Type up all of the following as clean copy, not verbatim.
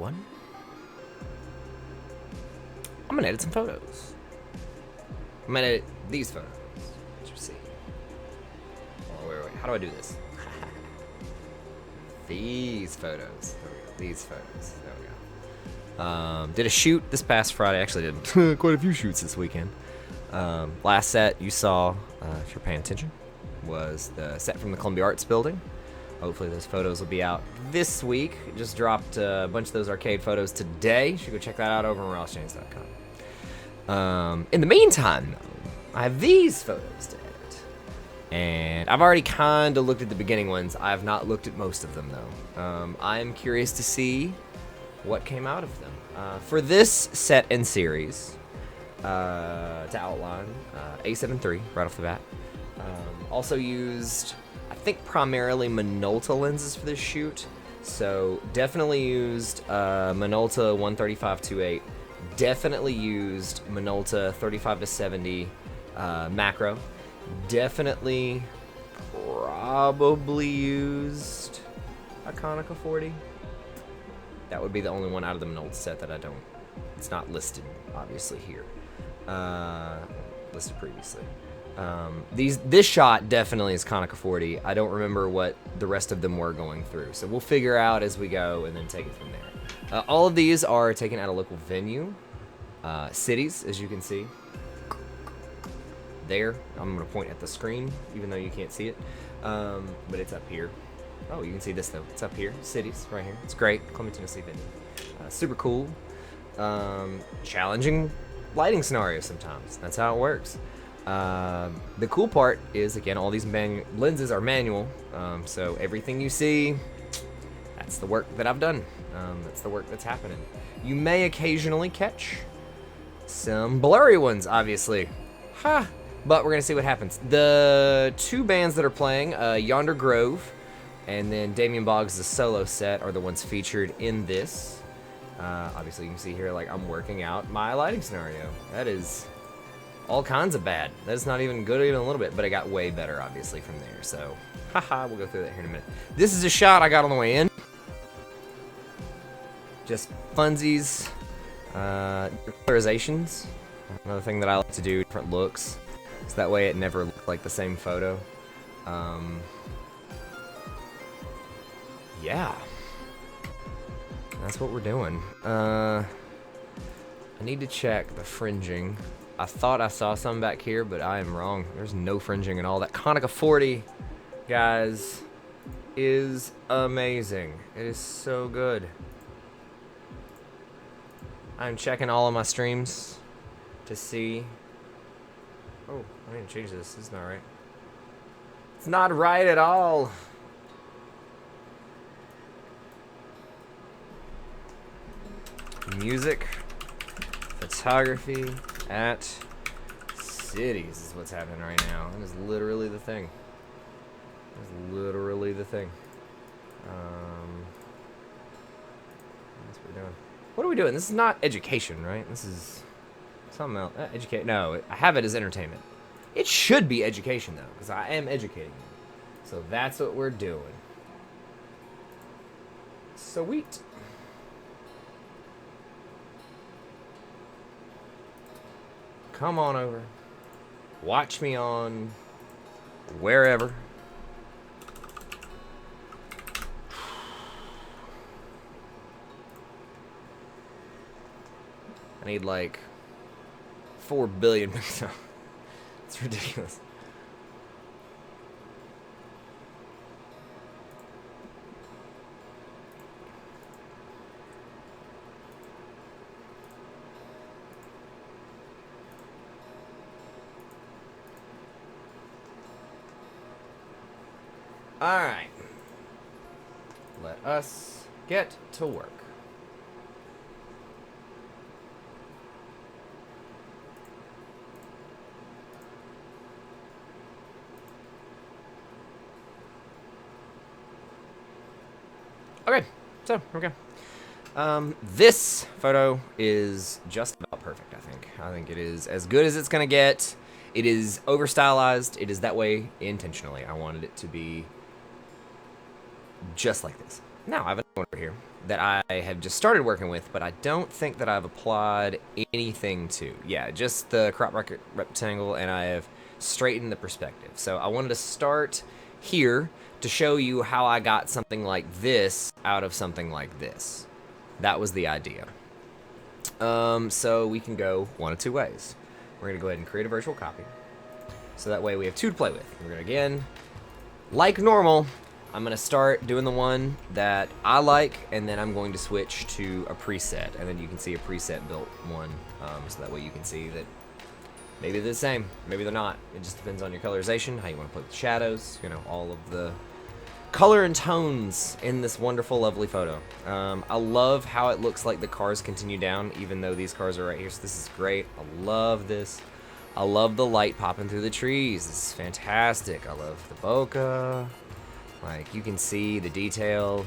everyone. I'm gonna edit some photos. I'm gonna edit these photos. Let you see. Oh, wait. How do I do this? These photos. There we go. These photos. There we go. Did a shoot this past Friday. Actually did quite a few shoots this weekend. Last set you saw, if you're paying attention, was the set from the Columbia Arts Building. Hopefully those photos will be out this week. Just dropped a bunch of those arcade photos today. You should go check that out over on rossjames.com. In the meantime, though, I have these photos to edit. And I've already kind of looked at the beginning ones. I have not looked at most of them, though. I am curious to see what came out of them. For this set and series, to outline, A7 III right off the bat. Also used, I think, primarily Minolta lenses for this shoot. So definitely used Minolta 135-28. Definitely used Minolta 35-70 macro. Definitely probably used a Konica 40. That would be the only one out of the Minolta set that I don't, it's not listed obviously here. Listed previously. This shot definitely is Konica 40. I don't remember what the rest of them were going through, so we'll figure out as we go and then take it from there. All of these are taken at a local venue, cities, as you can see. There, I'm gonna point at the screen, even though you can't see it, but it's up here. Oh, you can see this though. It's up here, cities, right here. It's great, Columbia, Tennessee venue. Super cool, challenging lighting scenarios sometimes. That's how it works. The cool part is, again, all these lenses are manual, so everything you see, that's the work that I've done. That's the work that's happening. You may occasionally catch some blurry ones, obviously. Ha! But we're gonna see what happens. The two bands that are playing, Yonder Grove and then Damien Boggs' solo set, are the ones featured in this. Obviously, you can see here, like, I'm working out my lighting scenario. That is all kinds of bad. That's not even good even a little bit, but it got way better, obviously, from there. So, haha, we'll go through that here in a minute. This is a shot I got on the way in. Just funsies, colorizations. Another thing that I like to do, different looks, so that way it never looked like the same photo. Yeah. That's what we're doing. I need to check the fringing. I thought I saw some back here, but I am wrong. There's no fringing at all. That Konica 40, guys, is amazing. It is so good. I'm checking all of my streams to see. Oh, I need to change this. This is not right. It's not right at all. Music, photography at cities is what's happening right now. That is literally the thing. That is literally the thing. That's what we're doing. What are we doing? This is not education, right? This is something else. Educate? No, I have it as entertainment. It should be education though, because I am educating you. So that's what we're doing. Sweet. Come on over. Watch me on wherever. I need like 4 billion pixels. It's ridiculous. Alright. Let us get to work. Okay, so here we go. This photo is just about perfect, I think. I think it is as good as it's gonna get. It is over stylized. It is that way intentionally. I wanted it to be just like this. now I have another one over here that I have just started working with, but I don't think that I've applied anything to. Yeah, just the crop rectangle, and I have straightened the perspective. So I wanted to start here to show you how I got something like this out of something like this. That was the idea. So we can go one of two ways. We're gonna go ahead and create a virtual copy. So that way we have two to play with. We're gonna, again, like normal, I'm gonna start doing the one that I like, and then I'm going to switch to a preset, and then you can see a preset built one, so that way you can see that maybe they're the same, maybe they're not. It just depends on your colorization, how you want to play with shadows, you know, all of the color and tones in this wonderful, lovely photo. I love how it looks like the cars continue down, even though these cars are right here, so this is great. I love this. I love the light popping through the trees. This is fantastic. I love the bokeh. Like, you can see the detail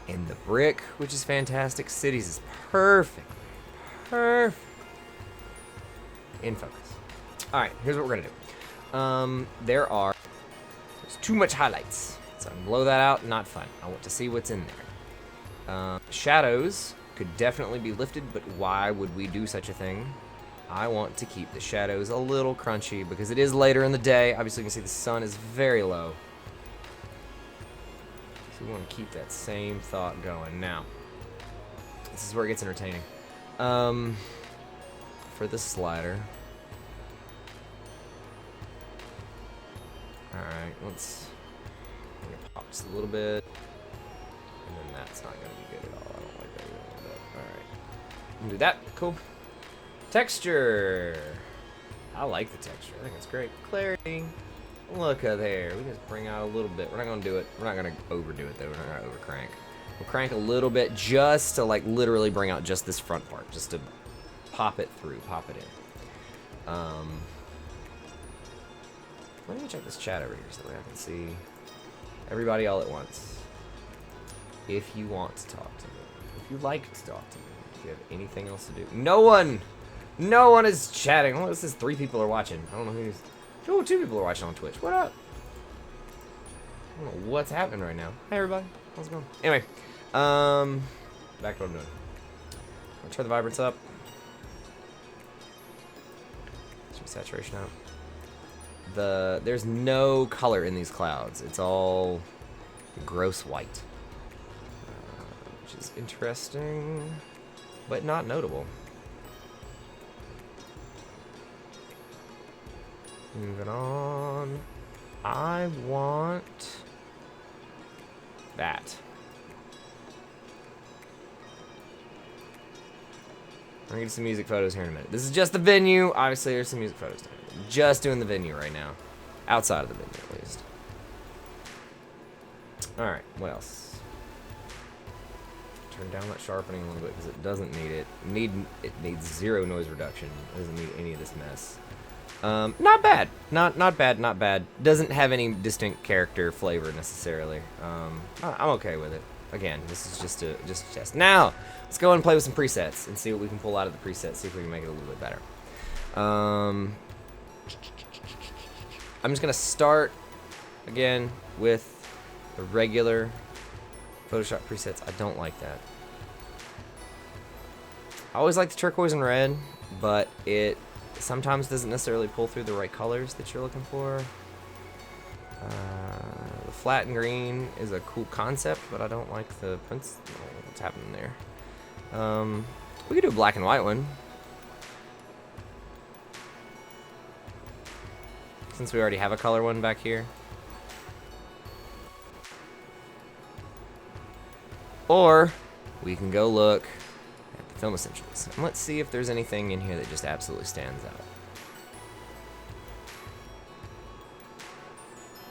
in the brick, which is fantastic. Cities is perfect. Perfect. In focus. All right, here's what we're gonna do. There's too much highlights. So I'm gonna blow that out, not fun. I want to see what's in there. Shadows could definitely be lifted, but why would we do such a thing? I want to keep the shadows a little crunchy because it is later in the day. Obviously, you can see the sun is very low. So we want to keep that same thought going. Now, this is where it gets entertaining. For the slider. Alright, let's pop just a little bit. And then that's not going to be good at all. I don't like that either. Alright. Do that. Cool. Texture. I like the texture. I think it's great. Clarity. Look at there. We just bring out a little bit. We're not going to do it. We're not going to overdo it, though. We're not going to overcrank. We'll crank a little bit just to, like, literally bring out just this front part. Just to pop it through. Pop it in. Let me check this chat over here so that way I can see everybody all at once. If you want to talk to me. If you like to talk to me. If you have anything else to do. No one! No one is chatting. Oh, this is 3 people are watching. I don't know who's... Oh, 2 people are watching on Twitch. What up? I don't know what's happening right now. Hey, everybody. How's it going? Anyway. Back to what I'm doing. I'll turn the vibrance up. Turn saturation up. There's no color in these clouds. It's all gross white. Which is interesting, but not notable. Moving on. I want that. I'm gonna get some music photos here in a minute. This is just the venue. Obviously, there's some music photos. Just doing the venue right now. Outside of the venue, at least. Alright, what else? Turn down that sharpening a little bit because it doesn't need it. It needs 0 noise reduction. It doesn't need any of this mess. Not bad. Not bad, not bad. Doesn't have any distinct character flavor necessarily. I'm okay with it. Again, this is just a test. Now, let's go and play with some presets and see what we can pull out of the presets, see if we can make it a little bit better. I'm just gonna start again with the regular Photoshop presets. I don't like that. I always like the turquoise and red, but it sometimes doesn't necessarily pull through the right colors that you're looking for. The flat and green is a cool concept, but I don't like the prints. What's happening there? We could do a black and white one. Since we already have a color one back here. Or we can go look at the Film Essentials. And let's see if there's anything in here that just absolutely stands out.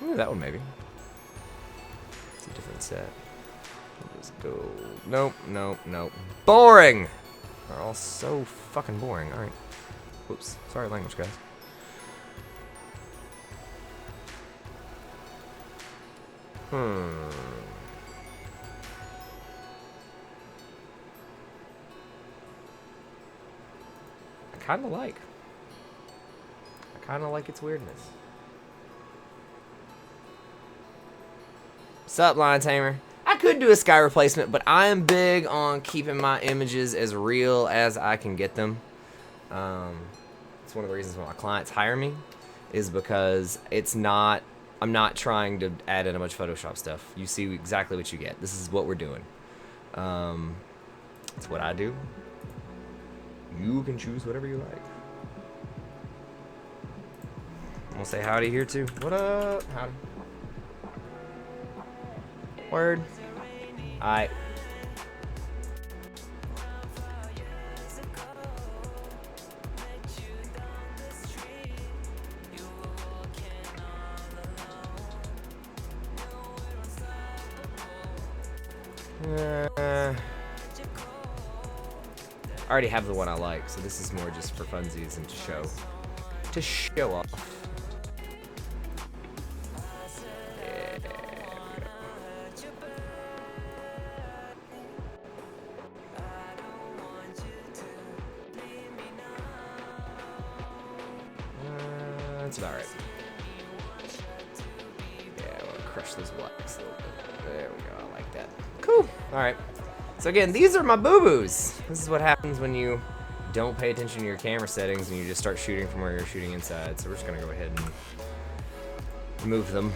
Ooh, that one maybe. It's a different set. Let's go. Nope, nope, nope. Boring! They're all so fucking boring. Alright. Whoops. Sorry, language, guys. I kind of like its weirdness. Sup, Lion Tamer? I I could do a sky replacement, but I am big on keeping my images as real as I can get them. It's one of the reasons why my clients hire me, is because I'm not trying to add in a bunch of Photoshop stuff. You see exactly what you get. This is what we're doing. It's what I do. You can choose whatever you like. I'm gonna say howdy here too. What up? Howdy. Word. Alright. I already have the one I like, so this is more just for funsies and to show off. That's about right. Yeah, I want to crush those blacks a little bit. There we go. I like that. Cool. All right. So again, these are my boo-boos. This is what happens when you don't pay attention to your camera settings and you just start shooting from where you're shooting inside. So we're just gonna go ahead and remove them.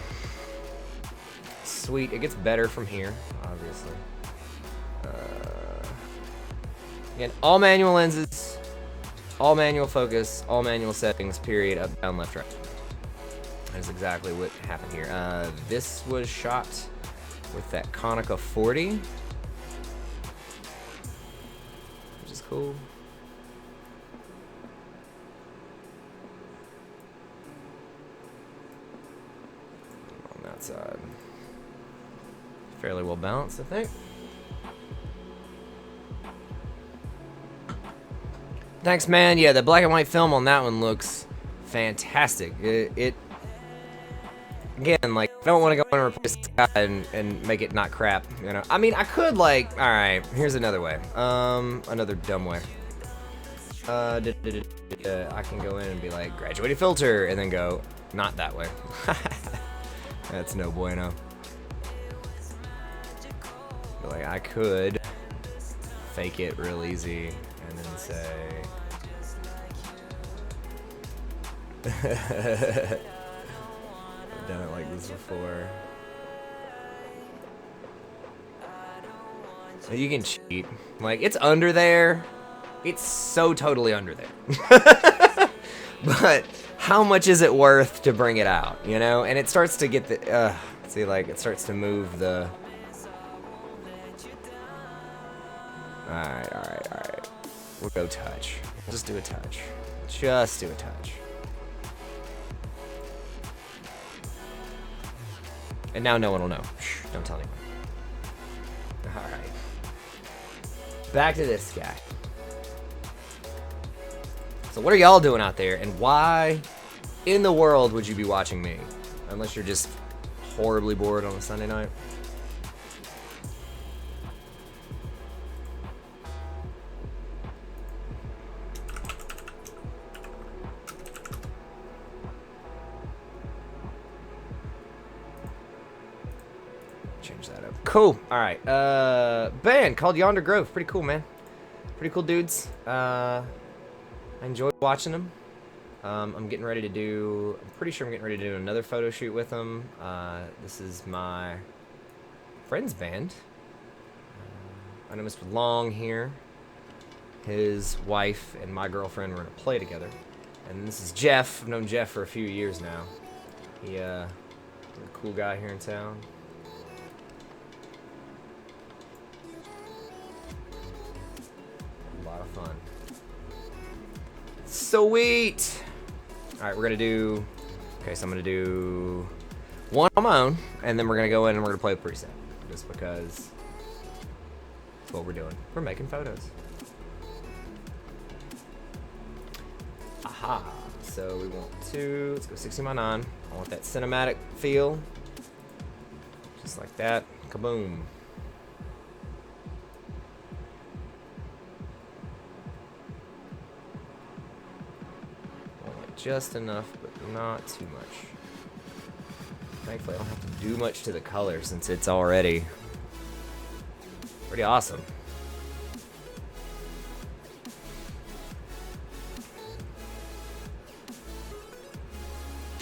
Sweet. It gets better from here, obviously. Again, all manual lenses. All manual focus, all manual settings, period, up, down, left, right. That's exactly what happened here. This was shot with that Konica 40, which is cool. On that side. Fairly well balanced, I think. Thanks, man. Yeah, the black and white film on that one looks fantastic. It again, like, I don't want to go and replace this guy and make it not crap, you know. I mean, I could, like, all right, here's another way. Another dumb way. I can go in and be like, graduated filter, and then go, not that way. That's no bueno. But, like, I could fake it real easy and then say, I've done it like this before. You can cheat. Like, it's under there. It's so totally under there. But how much is it worth to bring it out, you know? And it starts to get the, see, like, it starts to move the... Alright. We'll go touch. Just do a touch. Just do a touch. And now no one will know. Shh, don't tell anyone. Alright. Back to this guy. So what are y'all doing out there, and why in the world would you be watching me? Unless you're just horribly bored on a Sunday night. Change that up. Cool. All right. Band called Yonder Grove. Pretty cool, man. Pretty cool dudes. I enjoyed watching them. I'm getting ready to do. I'm pretty sure I'm getting ready to do another photo shoot with them. This is my friend's band. I know Mr. Long here. His wife and my girlfriend were gonna play together. And this is Jeff. I've known Jeff for a few years now. He's a cool guy here in town. A lot of fun. Sweet! Alright, we're gonna do... Okay, so I'm gonna do one on my own, and then we're gonna go in and we're gonna play the preset. Just because that's what we're doing. We're making photos. Aha! So we want to... Let's go 16:9. I want that cinematic feel. Just like that. Kaboom. Just enough, but not too much. Thankfully, I don't have to do much to the color since it's already Pretty awesome.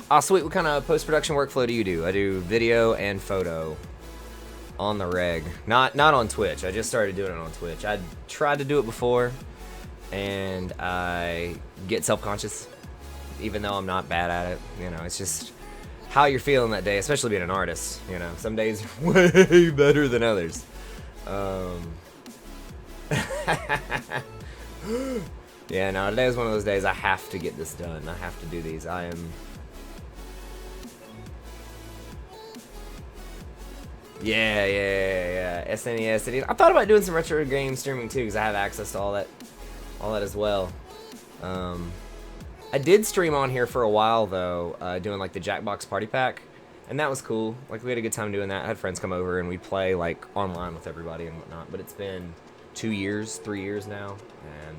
Oh, sweet. What kind of post-production workflow do you do? I do video and photo on the reg. Not on Twitch. I just started doing it on Twitch. I tried to do it before, and I get self-conscious, even though I'm not bad at it. You know, it's just how you're feeling that day, especially being an artist. You know, some days are way better than others. Yeah, no, today is one of those days I have to get this done. I have to do these. I am... Yeah. SNES. I thought about doing some retro game streaming too, because I have access to all that as well. I did stream on here for a while though, doing like the Jackbox Party Pack, and that was cool. Like we had a good time doing that. I had friends come over and we play like online with everybody and whatnot. But it's been 2 years, 3 years now, and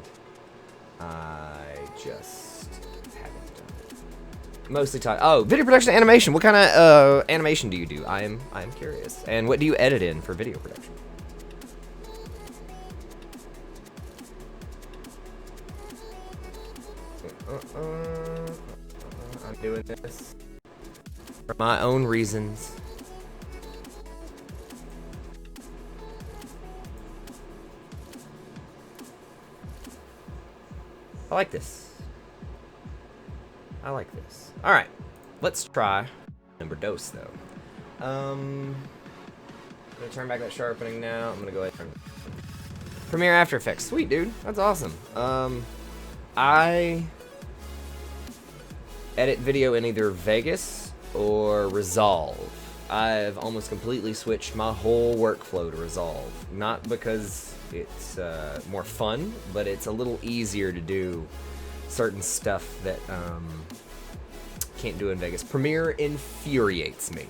I just haven't done it. Mostly talk. Oh, video production, animation. What kind of animation do you do? I am curious. And what do you edit in for video production? I'm doing this for my own reasons. I like this. I like this. All right, let's try number dose though. I'm gonna turn back that sharpening now. I'm gonna go ahead and Premiere After Effects. Sweet, dude. That's awesome. I edit video in either Vegas or Resolve. I've almost completely switched my whole workflow to Resolve. Not because it's more fun, but it's a little easier to do certain stuff that can't do in Vegas. Premiere infuriates me,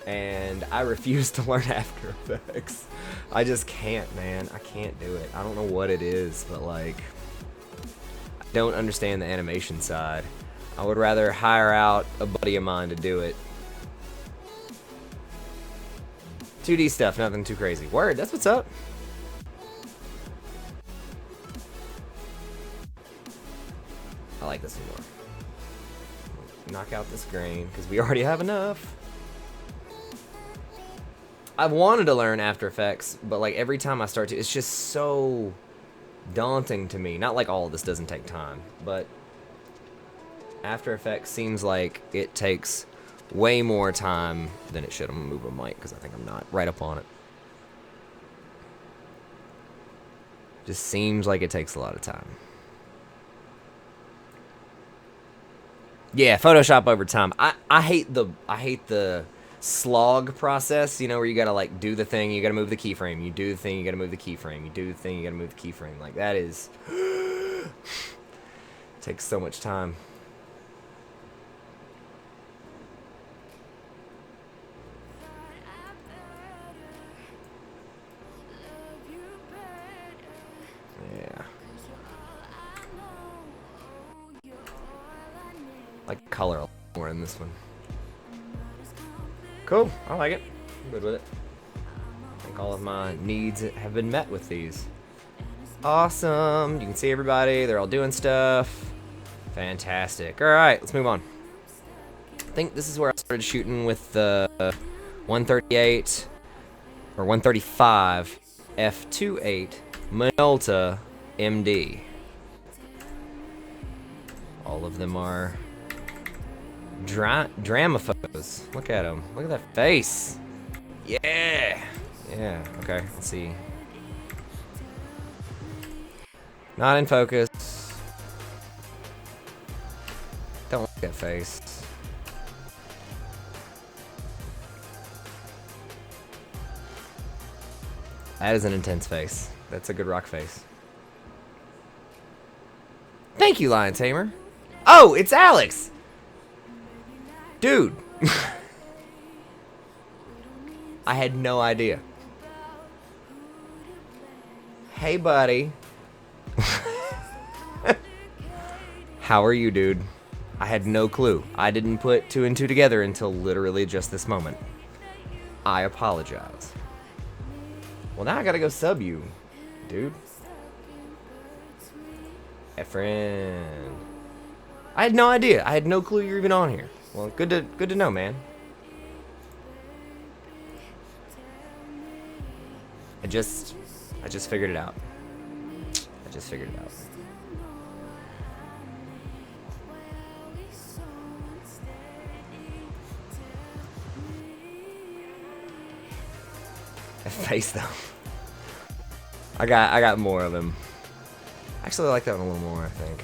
and I refuse to learn After Effects. I just can't, man. I can't do it. I don't know what it is, but like, I don't understand the animation side. I would rather hire out a buddy of mine to do it. 2D stuff, nothing too crazy. Word, that's what's up. I like this one more. Knock out this grain, because we already have enough. I've wanted to learn After Effects, but like every time I start to, it's just so daunting to me. Not like all of this doesn't take time, but After Effects seems like it takes way more time than it should. I'm gonna move a mic because I think I'm not right up on it. Just seems like it takes a lot of time. Yeah, Photoshop over time. I hate the slog process, you know, where you gotta like do the thing, you gotta move the keyframe, you do the thing, you gotta move the keyframe, you do the thing, you gotta move the keyframe. Like that is takes so much time. Yeah. Like color a lot more in this one. Cool, I like it. I'm good with it. I think all of my needs have been met with these. Awesome. You can see everybody. They're all doing stuff. Fantastic. All right, let's move on. I think this is where I started shooting with the 138 or 135 f2.8 Minolta MD. All of them are drama photos. Look at him. Look at that face. Yeah. Yeah. Okay. Let's see. Not in focus. Don't like that face. That is an intense face. That's a good rock face. Thank you, Lion Tamer. Oh, it's Alex. Dude. I had no idea. Hey, buddy. How are you, dude? I had no clue. I didn't put 2 and 2 together until literally just this moment. I apologize. Well, now I gotta go sub you, dude. Efren. I had no idea. I had no clue you're even on here. Well, good to know, man. I just figured it out. I just figured it out. Face though. I got more of him. Actually, I like that one a little more, I think.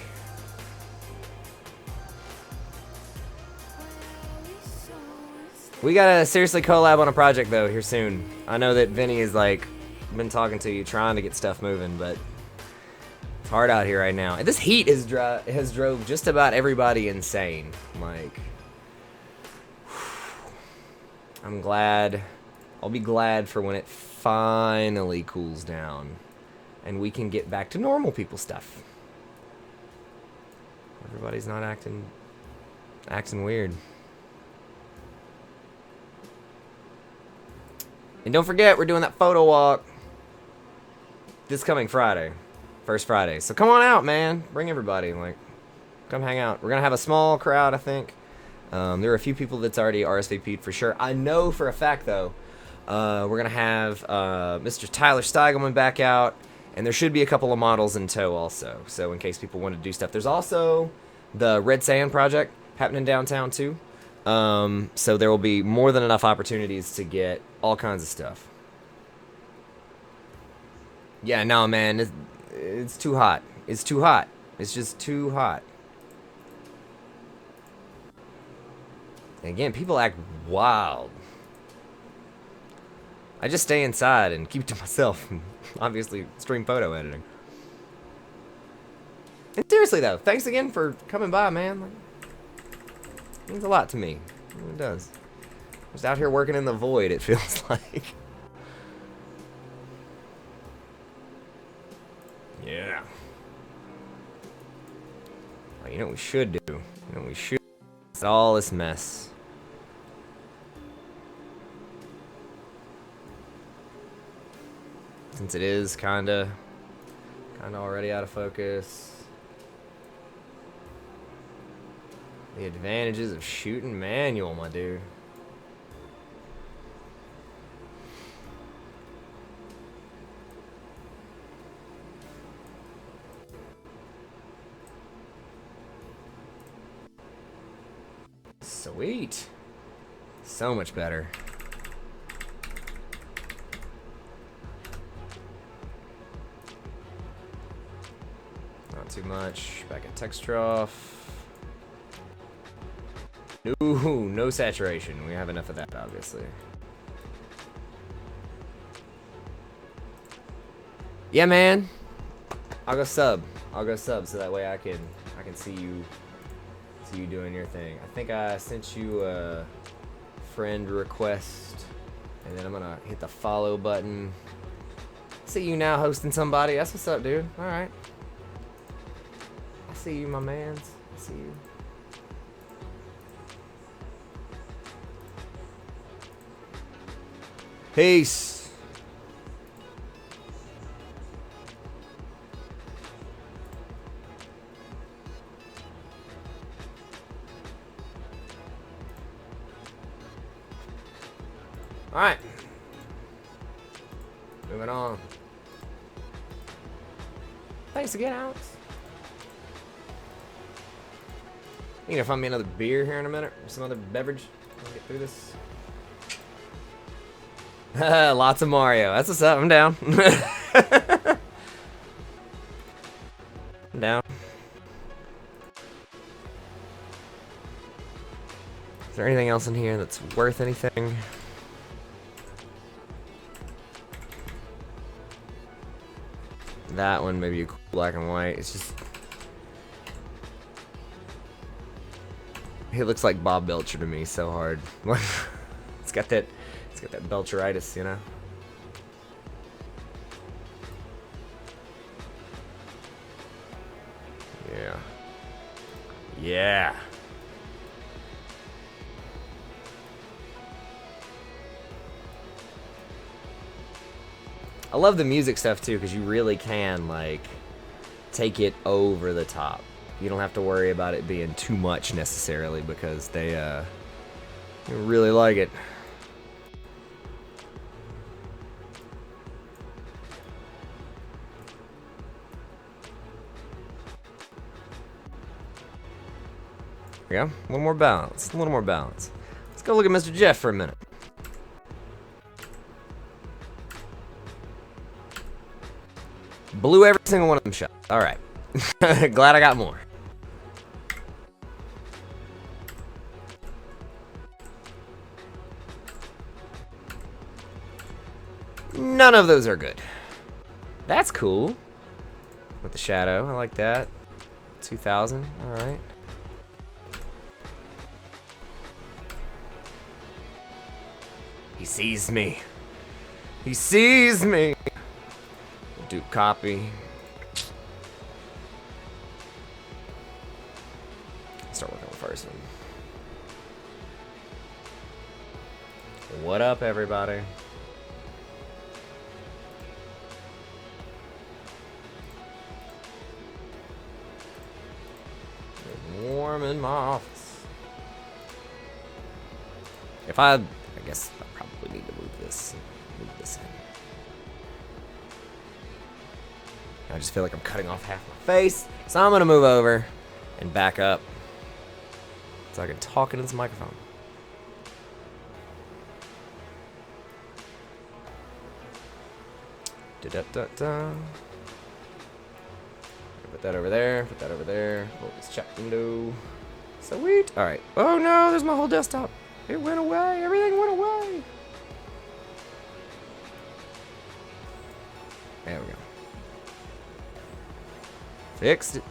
We gotta seriously collab on a project though here soon. I know that Vinny is like been talking to you, trying to get stuff moving, but it's hard out here right now. And this heat has drove just about everybody insane. Like, I'm glad. I'll be glad for when it finally cools down and we can get back to normal people stuff. Everybody's not acting weird. And don't forget, we're doing that photo walk this coming Friday. First Friday. So come on out, man. Bring everybody. Like, come hang out. We're going to have a small crowd, I think. There are a few people that's already RSVP'd for sure. I know for a fact, though, we're going to have Mr. Tyler Steigelman back out. And there should be a couple of models in tow also. So in case people want to do stuff. There's also the Red Sand project happening downtown, too. So there will be more than enough opportunities to get all kinds of stuff. Yeah, no, man. It's too hot. It's too hot. It's just too hot. And again, people act wild. I just stay inside and keep to myself. Obviously, stream photo editing. And seriously, though, thanks again for coming by, man. Like, it means a lot to me. It does. Just out here working in the void, it feels like. Yeah. Well, you know what we should do? You know what we should? It's all this mess. Since it is kinda already out of focus. The advantages of shooting manual, my dude. Sweet. So much better. Not too much. Back at Textroff. No saturation. We have enough of that, obviously. Yeah, man. I'll go sub so that way I can see you doing your thing. I think I sent you a friend request, and then I'm gonna hit the follow button. See you now hosting somebody. That's what's up, dude. All right. I see you, my mans. I see you. Peace. All right. Moving on. Thanks again, Alex. You gonna find me another beer here in a minute, or some other beverage? I'll get through this. Lots of Mario. That's what's up. I'm down. I'm down. Is there anything else in here that's worth anything? That one, maybe a cool black and white. It's just... It looks like Bob Belcher to me so hard. It's got that Belcheritis, you know? Yeah. Yeah. I love the music stuff too, because you really can like take it over the top. You don't have to worry about it being too much necessarily, because they really like it. There we go. A little more balance. A little more balance. Let's go look at Mr. Jeff for a minute. Blew every single one of them shots. All right. Glad I got more. None of those are good. That's cool. With the shadow. I like that. 2000. All right. He sees me. He sees me. Do copy. Start working on the first one. What up, everybody? It's warm in my office. If I guess I probably need to move this in. I just feel like I'm cutting off half my face, so I'm gonna move over and back up so I can talk into this microphone. Da-da-da-da. Put that over there, put that over there. Close this chat window. Sweet. Alright. Oh no, there's my whole desktop. It went away. Everything went away. There we go. Fixed it.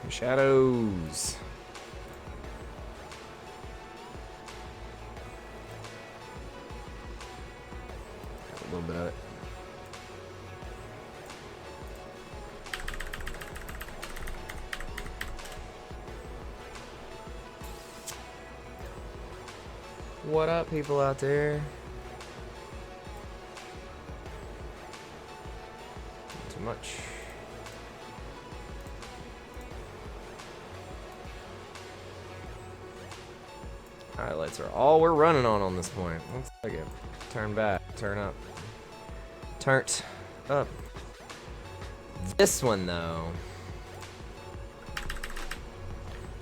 Shadows. Got a little bit of it. What up, people out there? Not too much. Highlights are all we're running on this point. Let's take it. Turn back. Turn up. Turnt up. This one, though,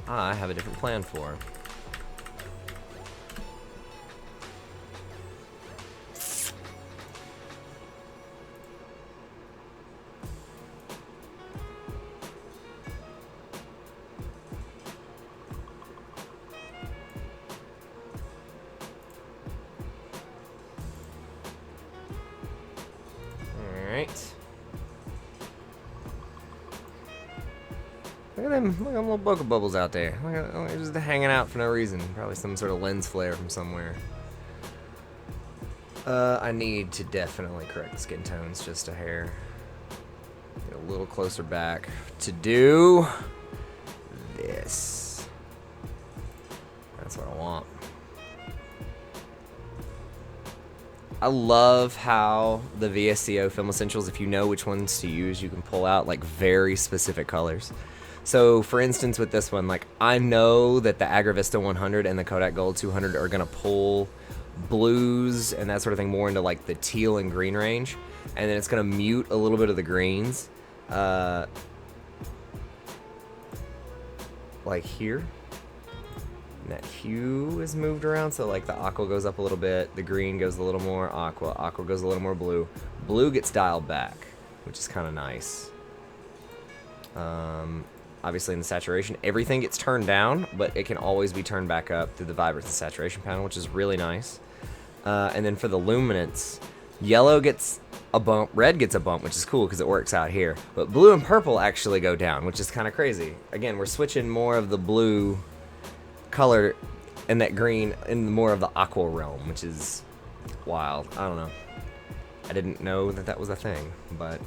I have a different plan for. Look at them little bugger bubbles out there. Look at, they're just hanging out for no reason. Probably some sort of lens flare from somewhere. I need to definitely correct the skin tones just a hair. Get a little closer back to do this. That's what I want. I love how the VSCO Film Essentials, if you know which ones to use, you can pull out like very specific colors. So for instance with this one, like I know that the Agravista 100 and the Kodak Gold 200 are gonna pull blues and that sort of thing more into like the teal and green range, and then it's gonna mute a little bit of the greens, like here. And that hue is moved around, so like the aqua goes up a little bit, the green goes a little more aqua, aqua goes a little more blue. Blue gets dialed back, which is kind of nice. Obviously in the saturation, everything gets turned down, but it can always be turned back up through the vibrance and saturation panel, which is really nice. And then for the luminance, yellow gets a bump, red gets a bump, which is cool because it works out here. But blue and purple actually go down, which is kind of crazy. Again, we're switching more of the blue color and that green in more of the aqua realm, which is wild. I don't know. I didn't know that that was a thing, but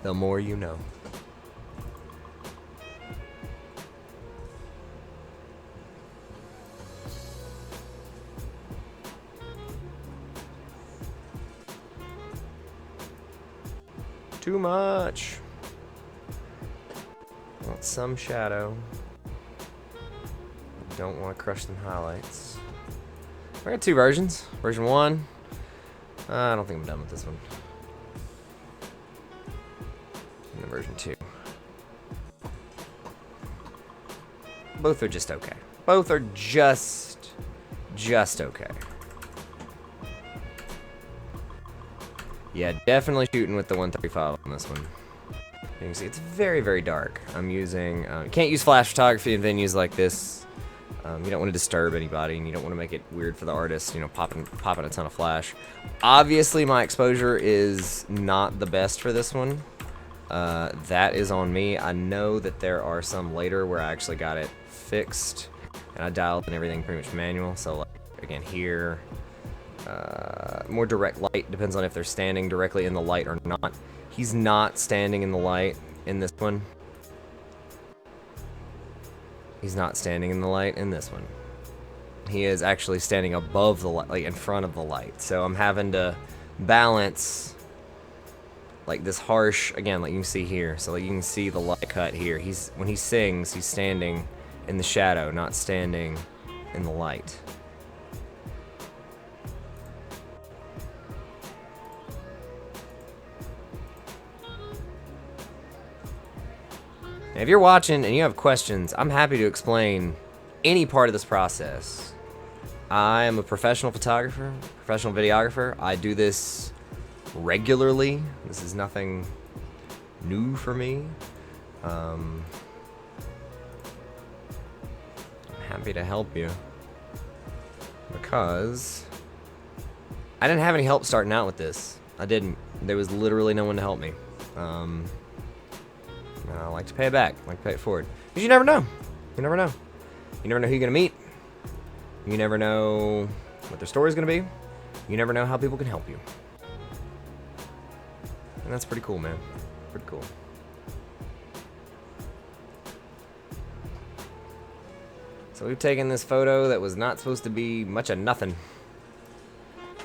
the more you know. Too much. Want some shadow. Don't want to crush them highlights. I got two versions. Version 1. I don't think I'm done with this one. And then version 2. Both are just okay. Both are just okay. Yeah, definitely shooting with the 135 on this one. You can see it's very, very dark. I'm using, can't use flash photography in venues like this. You don't want to disturb anybody, and you don't want to make it weird for the artist, you know, popping a ton of flash. Obviously, my exposure is not the best for this one. That is on me. I know that there are some later where I actually got it fixed, and I dialed in everything pretty much manual. So, like, again, here, more direct light, depends on if they're standing directly in the light or not. He's not standing in the light in this one. He's not standing in the light in this one. He is actually standing above the light, like in front of the light. So I'm having to balance like this harsh, again, like you can see here. So like you can see the light cut here. When he sings, he's standing in the shadow, not standing in the light. If you're watching and you have questions, I'm happy to explain any part of this process. I am a professional photographer, professional videographer. I do this regularly. This is nothing new for me. I'm happy to help you because I didn't have any help starting out with this. I didn't. There was literally no one to help me. I like to pay it back. I like to pay it forward. Because you never know. You never know. You never know who you're going to meet. You never know what their story's going to be. You never know how people can help you. And that's pretty cool, man. Pretty cool. So we've taken this photo that was not supposed to be much of nothing.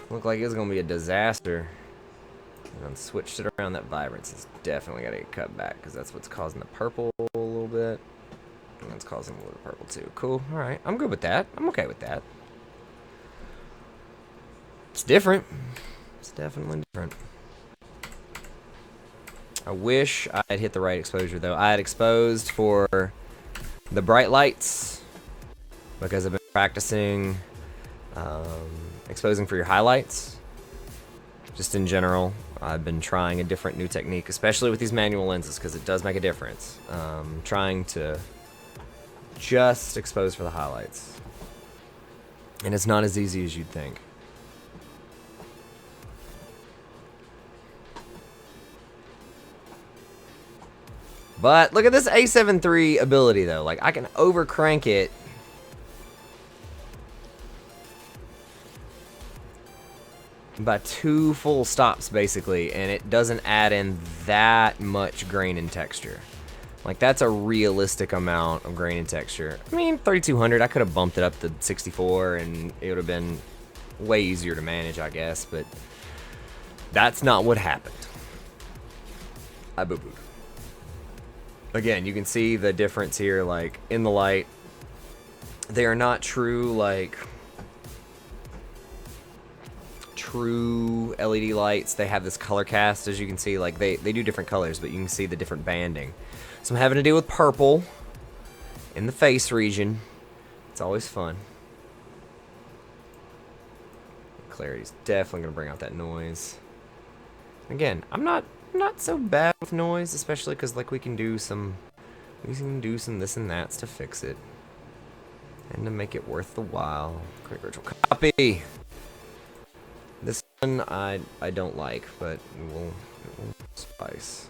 Looked like it was going to be a disaster. And switched it around. That vibrance is definitely got to get cut back because that's what's causing the purple a little bit. And that's causing a little purple too. Cool. All right. I'm good with that. I'm okay with that. It's different. It's definitely different. I wish I had hit the right exposure though. I had exposed for the bright lights because I've been practicing exposing for your highlights. Just in general, I've been trying a different new technique, especially with these manual lenses, because it does make a difference. Trying to just expose for the highlights. And it's not as easy as you'd think. But look at this A7 III ability, though. Like, I can overcrank it. By 2 full stops basically, and it doesn't add in that much grain and texture. Like, that's a realistic amount of grain and texture. I mean, 3200, I could have bumped it up to 64 and it would have been way easier to manage, I guess, but that's not what happened. I boo-booed. Again, you can see the difference here, like, in the light. They are not true, like, true LED lights. They have this color cast, as you can see. Like, they do different colors, but you can see the different banding. So I'm having to deal with purple in the face region. It's always fun. Clarity's definitely gonna bring out that noise. Again, I'm not so bad with noise, especially because like we can do some this and that's to fix it and to make it worth the while. Quick virtual copy. This one I don't like, but it will suffice.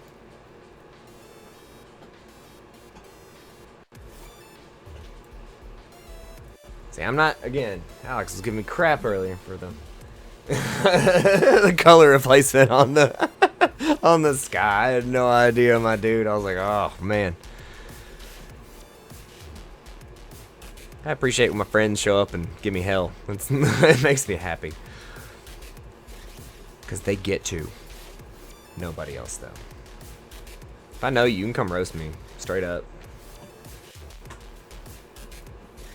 See, I'm not, again, Alex was giving me crap earlier for the the color replacement on the on the sky. I had no idea, my dude. I was like, oh man. I appreciate when my friends show up and give me hell. It makes me happy. Because they get to. Nobody else, though. If I know you, you can come roast me. Straight up.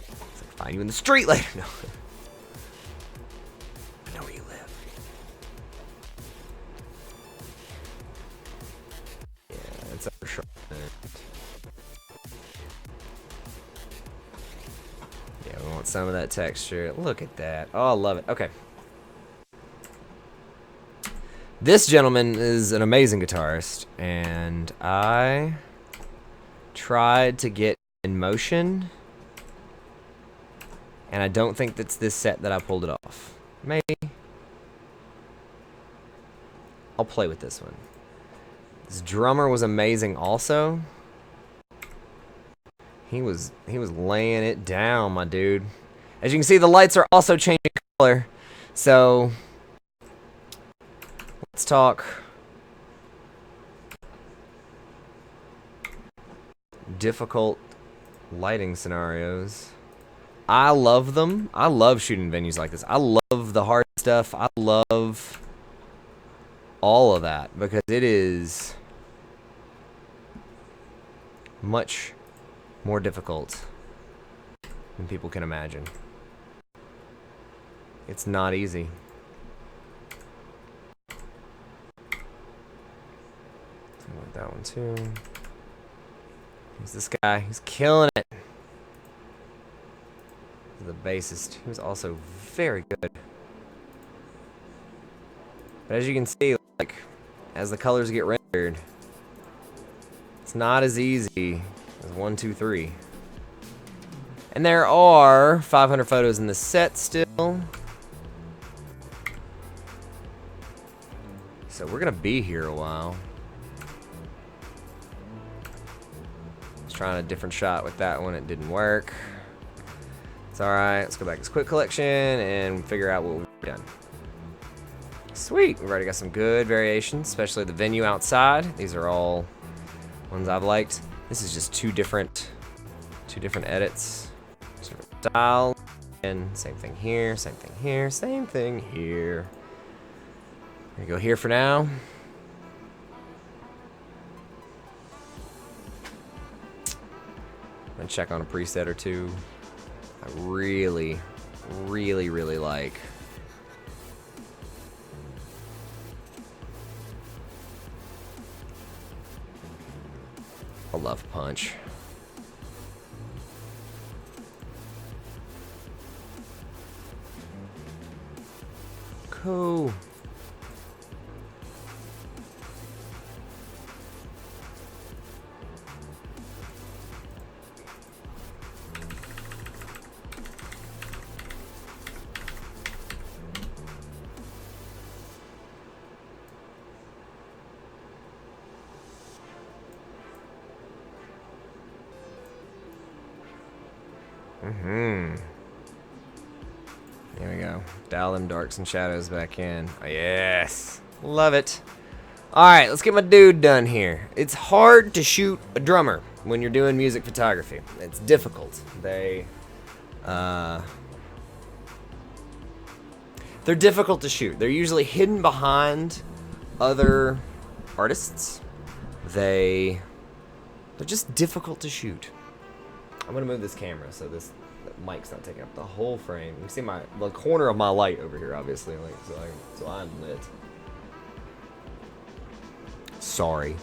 It's like, find you in the street later. No. I know where you live. Yeah, it's up for sure. Yeah, we want some of that texture. Look at that. Oh, I love it. Okay. This gentleman is an amazing guitarist, and I tried to get in motion, and I don't think that's this set that I pulled it off. Maybe. I'll play with this one. This drummer was amazing also. He was laying it down, my dude. As you can see, the lights are also changing color. So let's talk difficult lighting scenarios. I love them. I love shooting venues like this. I love the hard stuff. I love all of that because it is much more difficult than people can imagine. It's not easy. I like that one too. He's this guy. He's killing it. The bassist. He was also very good. But as you can see, like, as the colors get rendered, it's not as easy as 1, 2, 3. And there are 500 photos in the set still. So we're gonna be here a while. I was trying a different shot with that one, it didn't work. It's alright, let's go back to this quick collection and figure out what we've done. Sweet, we've already got some good variations, especially the venue outside. These are all ones I've liked. This is just two different edits. Different style, and same thing here, same thing here, same thing here. There you go here for now. I'm gonna check on a preset or two. I really, really, really like. I love Punch. Cool. There we go. Dial them darks and shadows back in. Oh, yes. Love it. Alright, let's get my dude done here. It's hard to shoot a drummer when you're doing music photography. It's difficult. They're difficult to shoot. They're usually hidden behind other artists. They're just difficult to shoot. I'm gonna move this camera so this mic's not taking up the whole frame. You can see the corner of my light over here, obviously, like so I'm lit. Sorry.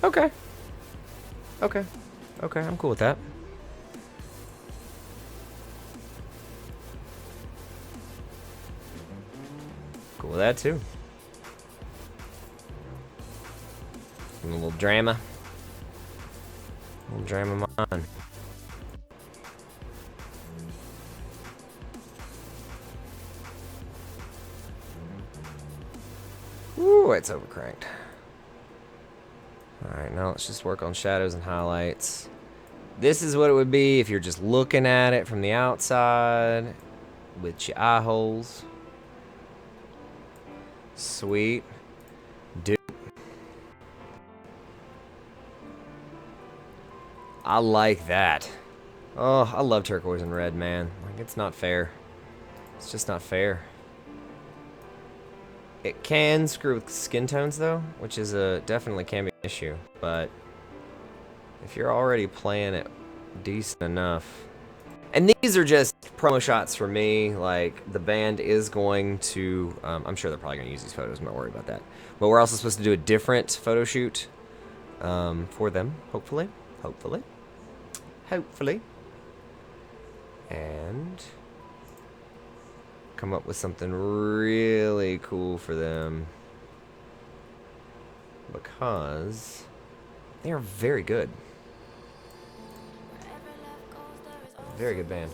Okay. Okay. Okay, I'm cool with that. Cool with that too. A little drama. A little drama on. Ooh, it's overcranked. Alright, now let's just work on shadows and highlights. This is what it would be if you're just looking at it from the outside with your eye holes. Sweet. Dude. I like that. Oh, I love turquoise and red, man. Like, it's not fair. It's just not fair. It can screw with skin tones though, which is definitely can be an issue, but if you're already playing it decent enough. And these are just promo shots for me. Like, the band is going to, I'm sure they're probably going to use these photos. I'm not worried about that. But we're also supposed to do a different photo shoot for them, hopefully. Hopefully. Hopefully. And come up with something really cool for them. Because they are very good. Very good band.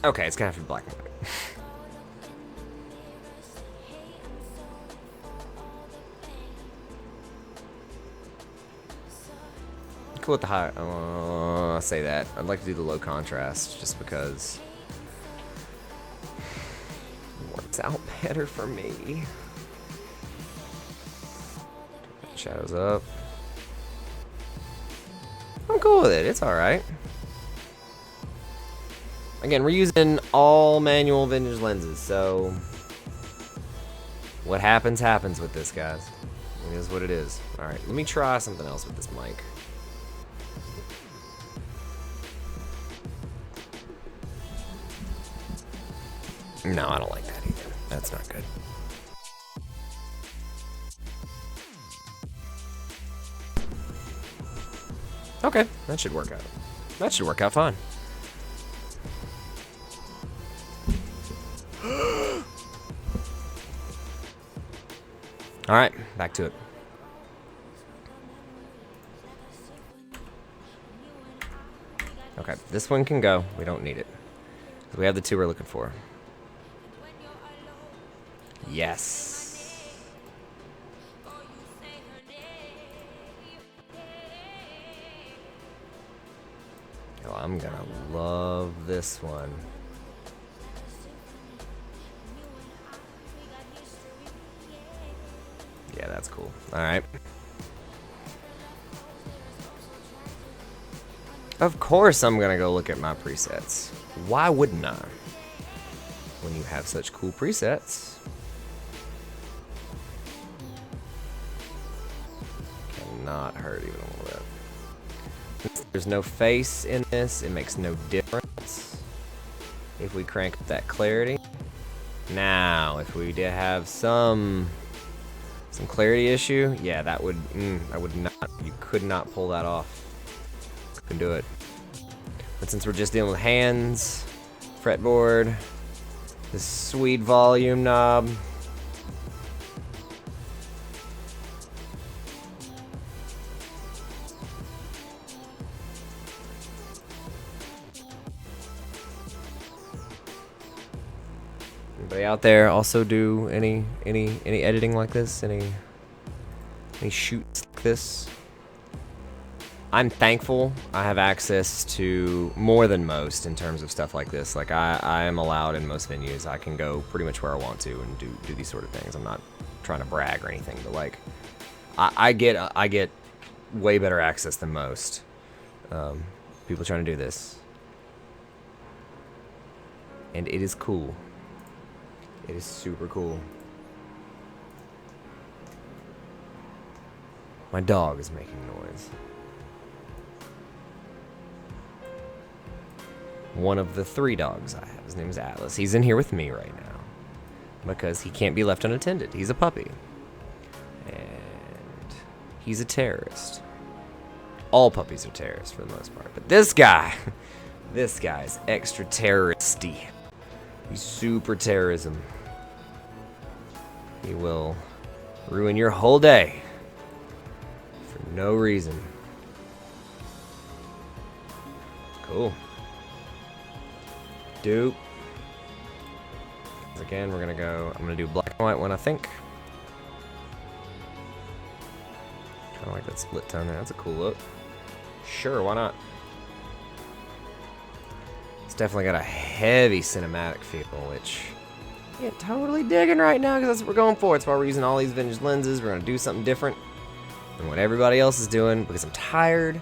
Okay, it's gonna have to be black and white. Cool with the high. I'll say that. I'd like to do the low contrast just because it works out better for me. Shadows up. I'm cool with it. It's alright. Again, we're using all manual vintage lenses, so what happens, happens with this, guys. It is what it is. Alright, let me try something else with this mic. No, I don't like that either. That's not good. Okay, that should work out. That should work out fine. Alright, back to it. Okay, this one can go. We don't need it. We have the two we're looking for. Yes. Oh, I'm gonna love this one. Yeah, that's cool. Alright. Of course I'm gonna go look at my presets. Why wouldn't I? When you have such cool presets. Cannot hurt even a little bit. There's no face in this, it makes no difference. If we crank up that clarity. Now, if we did have some clarity issue, yeah, that would, I would not, you could not pull that off. Couldn't do it. But since we're just dealing with hands, fretboard, this sweet volume knob. Anybody out there also do any editing like this? Any shoots like this? I'm thankful I have access to more than most in terms of stuff like this. Like I am allowed in most venues. I can go pretty much where I want to and do these sort of things. I'm not trying to brag or anything, but like I get way better access than most people trying to do this, and it is cool. It is super cool. My dog is making noise. One of the 3 dogs I have. His name is Atlas. He's in here with me right now because he can't be left unattended. He's a puppy. And he's a terrorist. All puppies are terrorists for the most part. But this guy is extra terroristy. He's super terrorism. He will ruin your whole day for no reason. Cool. Dupe. Again, we're gonna go. I'm gonna do black and white one, I think. got that split tone there. That's a cool look. Sure, why not? It's definitely got a heavy cinematic feel, which yeah, totally digging right now because that's what we're going for. It's why we're using all these vintage lenses. We're going to do something different than what everybody else is doing because I'm tired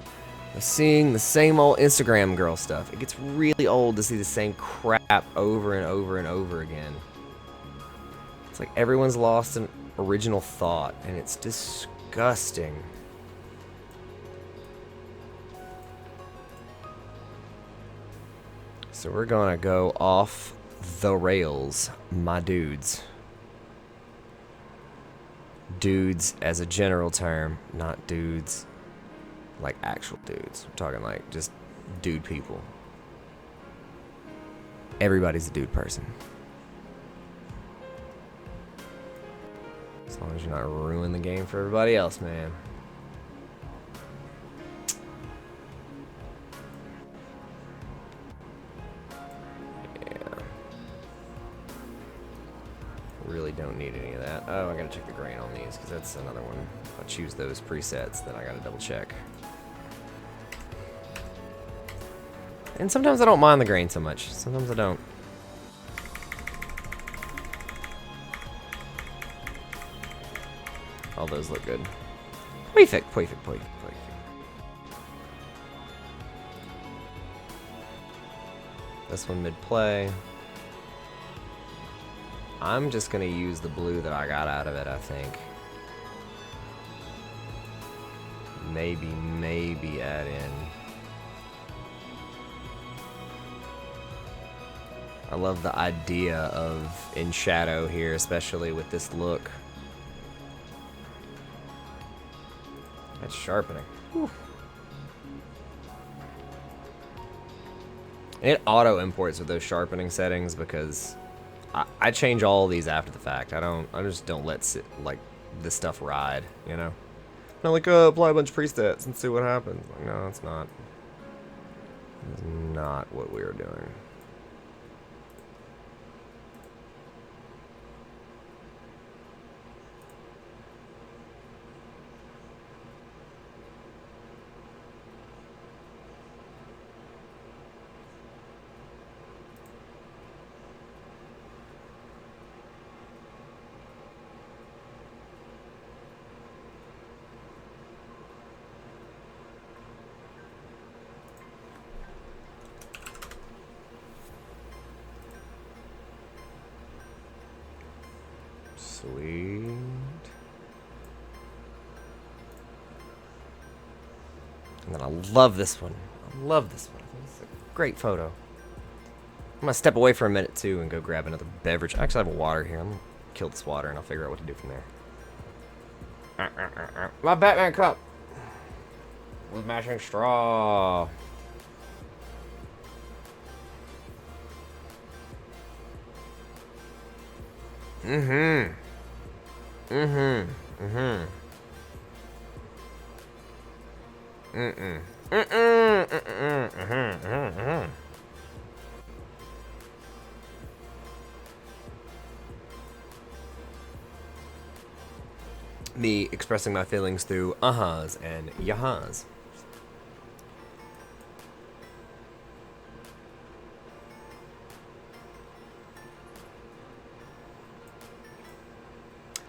of seeing the same old Instagram girl stuff. It gets really old to see the same crap over and over and over again. It's like everyone's lost an original thought, and it's disgusting. So we're gonna go off the rails, my dudes. Dudes as a general term, not dudes like actual dudes. We're talking like just dude people. Everybody's a dude person. As long as you're not ruining the game for everybody else, man. Really don't need any of that. Oh, I gotta check the grain on these because that's another one. If I choose those presets, then I gotta double check. And sometimes I don't mind the grain so much. Sometimes I don't. All those look good. Perfect, perfect, perfect, perfect. This one mid-play. I'm just gonna use the blue that I got out of it, I think. Maybe add in. I love the idea of in shadow here, especially with this look. That's sharpening. Whew. And it auto imports with those sharpening settings because I change all these after the fact. I just don't let this stuff ride, you know? Not like, apply a bunch of presets and see what happens. Like, no, it's not. It's not what we are doing. Sweet. And then I love this one. I love this one. I think it's a great photo. I'm gonna step away for a minute too and go grab another beverage. I actually have a water here. I'm gonna kill this water and I'll figure out what to do from there. My Batman cup with mashing straw. Mm-hmm. Mm-hmm. Mm-hmm. Mm-mm. Mm-mm. Mm-mm. Mm-hmm. Mm-hmm. Me expressing my feelings through uh-huhs and yahas.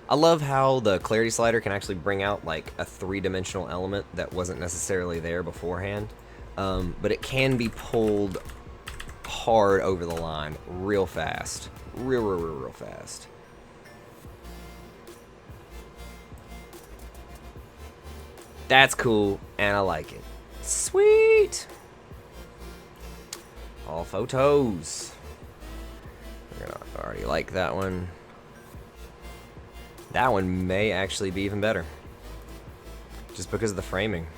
I love how the clarity slider can actually bring out like a three-dimensional element that wasn't necessarily there beforehand, but it can be pulled hard over the line real fast, real fast. That's cool, and I like it. Sweet. All photos. I already like that one. That one may actually be even better. Just because of the framing.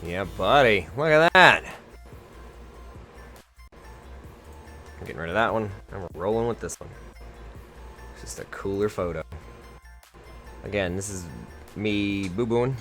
Yeah, buddy. Look at that. I'm getting rid of that one. And we're rolling with this one. It's just a cooler photo. Again, this is me boo-booing.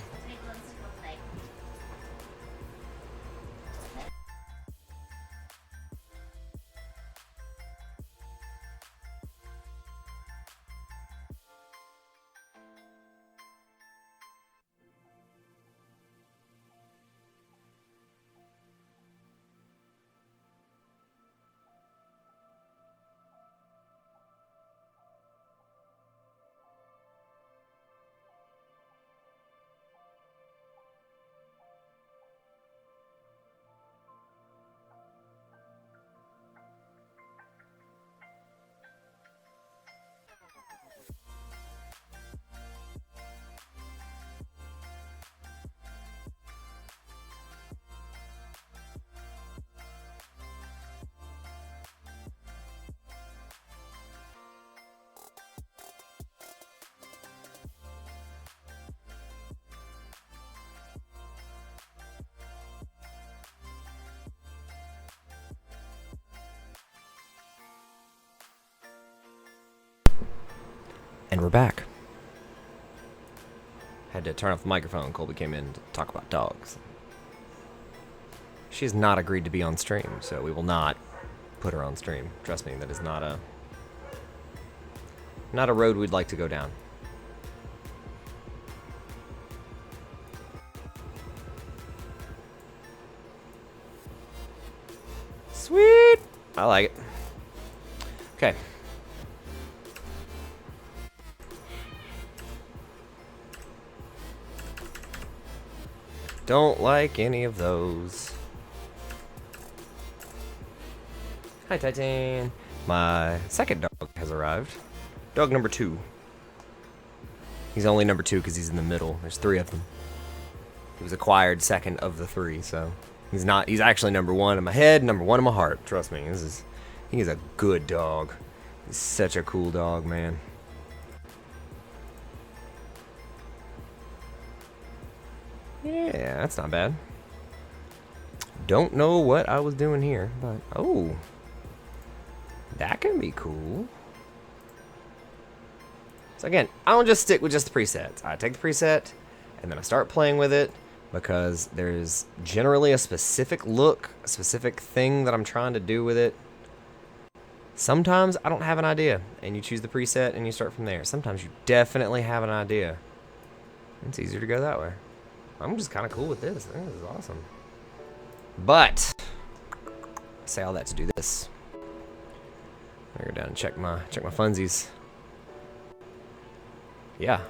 And we're back. Had to turn off the microphone. Colby came in to talk about dogs. She has not agreed to be on stream, so we will not put her on stream. Trust me, that is not a road we'd like to go down. Sweet! I like it. Okay. Don't like any of those. Hi, Titan. My second dog has arrived. Dog number 2. He's only number 2 because he's in the middle. There's 3 of them. He was acquired second of the 3, so he's not. He's actually number 1 in my head, number 1 in my heart. Trust me, he is a good dog. He's such a cool dog, man. Yeah, that's not bad. Don't know what I was doing here, but oh, that can be cool. So again, I don't just stick with just the presets. I take the preset and then I start playing with it because there's generally a specific look, a specific thing that I'm trying to do with it. Sometimes I don't have an idea and you choose the preset and you start from there. Sometimes you definitely have an idea. It's easier to go that way. I'm just kind of cool with this. I think this is awesome. But I say all that to do this. I go down and check my funsies. Yeah.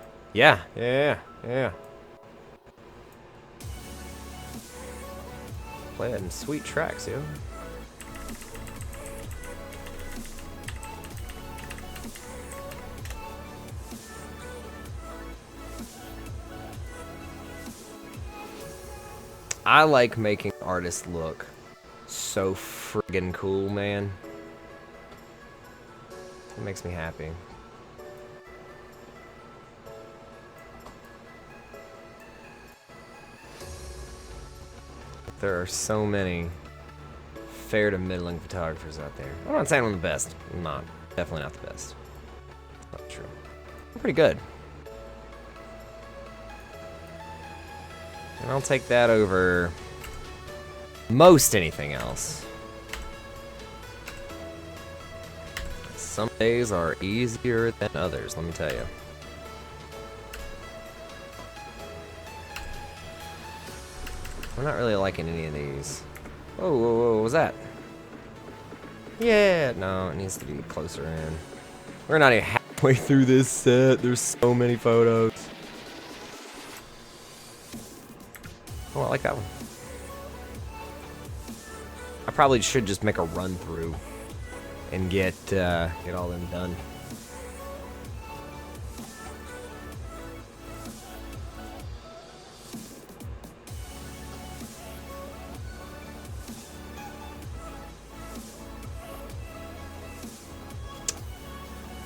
Playing sweet tracks, yo. I like making artists look so friggin' cool, man. It makes me happy. There are so many fair to middling photographers out there. I'm not saying I'm the best. I'm not. Definitely not the best. That's not true. I'm pretty good. And I'll take that over most anything else. Some days are easier than others, let me tell you. I'm not really liking any of these. Whoa, what was that? Yeah, no, it needs to be closer in. We're not even halfway through this set. There's so many photos. Oh, I like that one. I probably should just make a run through and get all them done.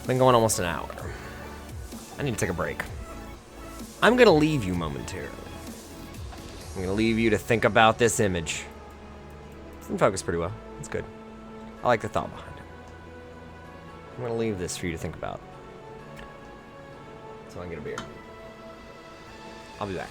Been going almost an hour. I need to take a break. I'm gonna leave you momentarily. I'm gonna leave you to think about this image. It's in focus pretty well. It's good. I like the thought behind it. I'm gonna leave this for you to think about. So I can get a beer. I'll be back.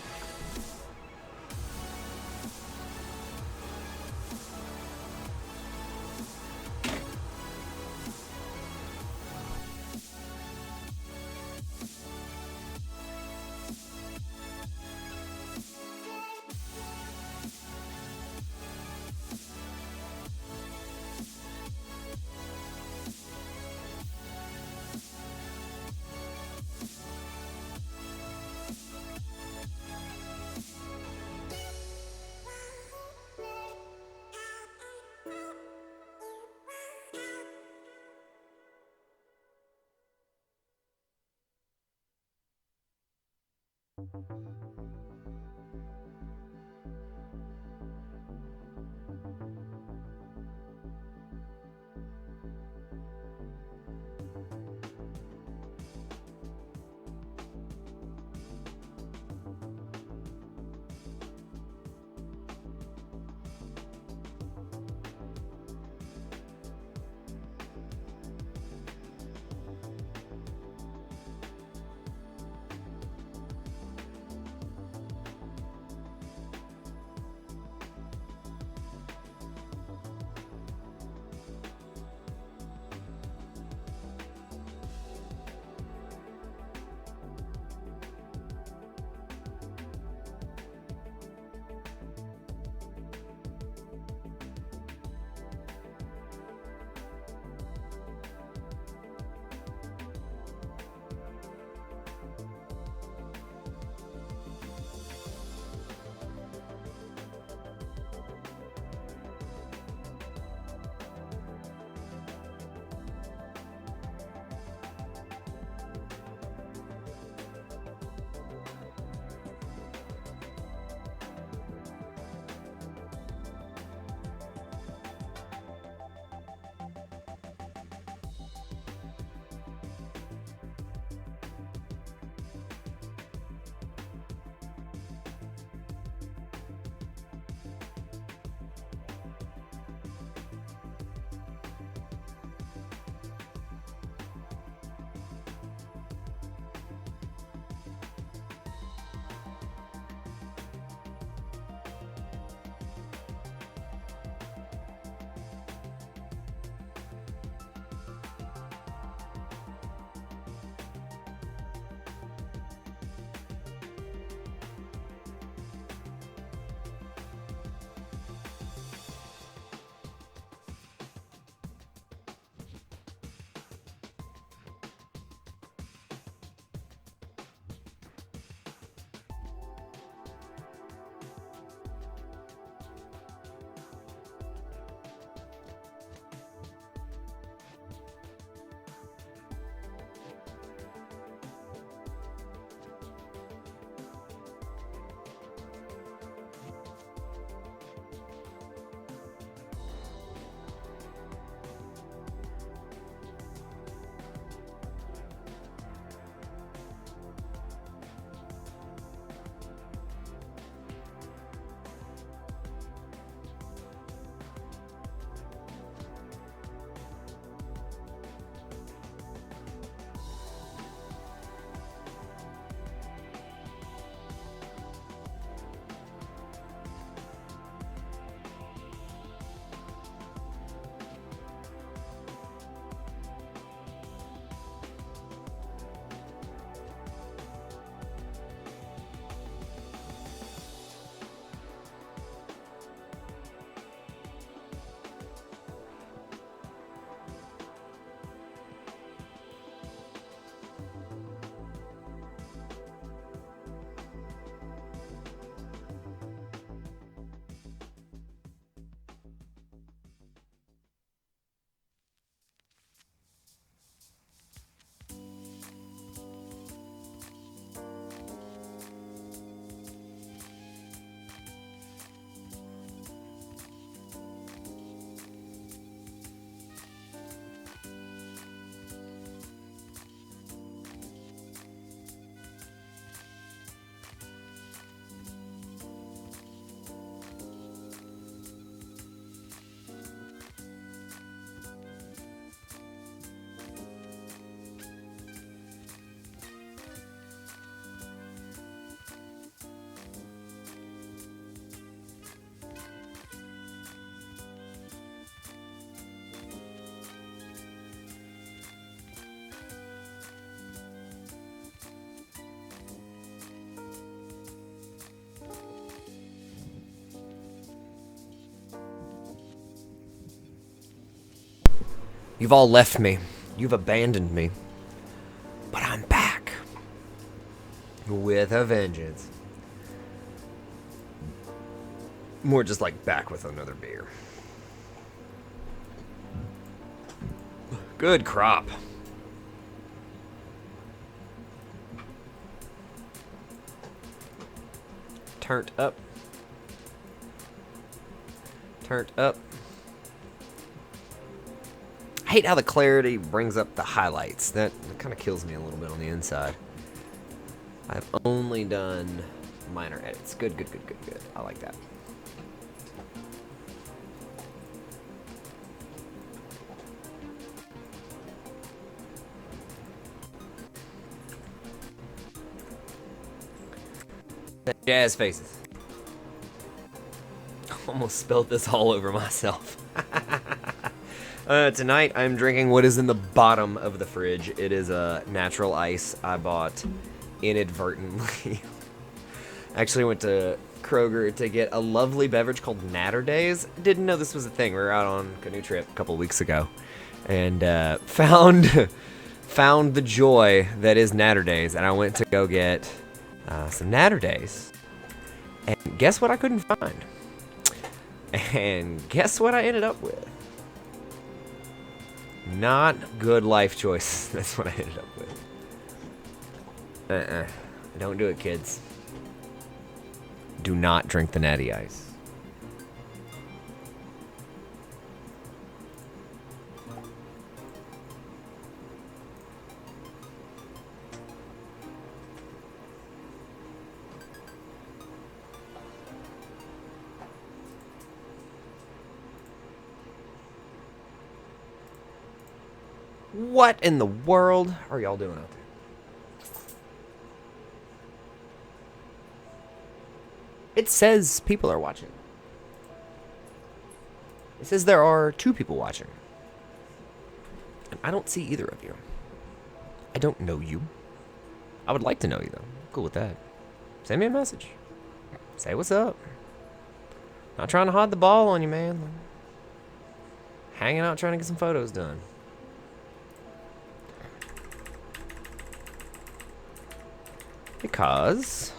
You've all left me. You've abandoned me. But I'm back. With a vengeance. More just like back with another beer. Good crop. Turned up. Turned up. I hate how the clarity brings up the highlights. That kind of kills me a little bit on the inside. I've only done minor edits. Good, good, good, good, good. I like that. Jazz faces. Almost spilled this all over myself. Tonight I'm drinking what is in the bottom of the fridge. It is a natural ice I bought inadvertently. Actually went to Kroger to get a lovely beverage called Natter Days. Didn't know this was a thing. We were out on a canoe trip a couple weeks ago and found the joy that is Natter Days, and I went to go get some Natter Days. And guess what I couldn't find? And guess what I ended up with? Not good life choices. That's what I ended up with. Don't do it, kids. Do not drink the Natty Ice. What in the world are y'all doing out there? It says people are watching. It says there are 2 people watching. And I don't see either of you. I don't know you. I would like to know you, though. Cool with that. Send me a message. Say what's up. Not trying to hide the ball on you, man. Hanging out trying to get some photos done. Because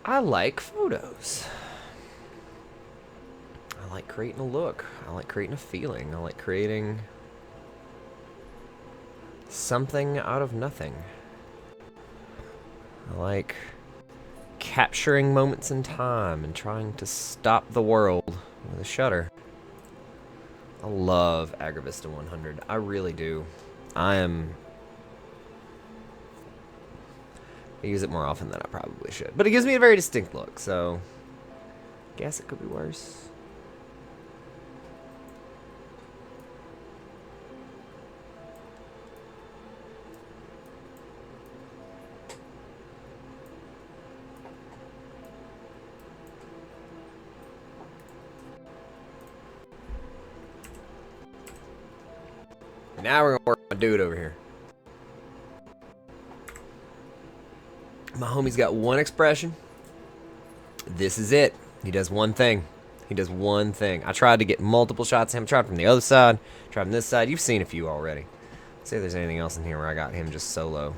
I like photos. I like creating a look. I like creating a feeling. I like creating something out of nothing. I like capturing moments in time and trying to stop the world with a shutter. I love Agravista 100. I really do. I use it more often than I probably should. But it gives me a very distinct look, so I guess it could be worse. Now we're gonna work on my dude over here. My homie's got one expression. This is it. He does one thing. He does one thing. I tried to get multiple shots of him. Tried from the other side. Tried from this side. You've seen a few already. Let's see if there's anything else in here where I got him just solo.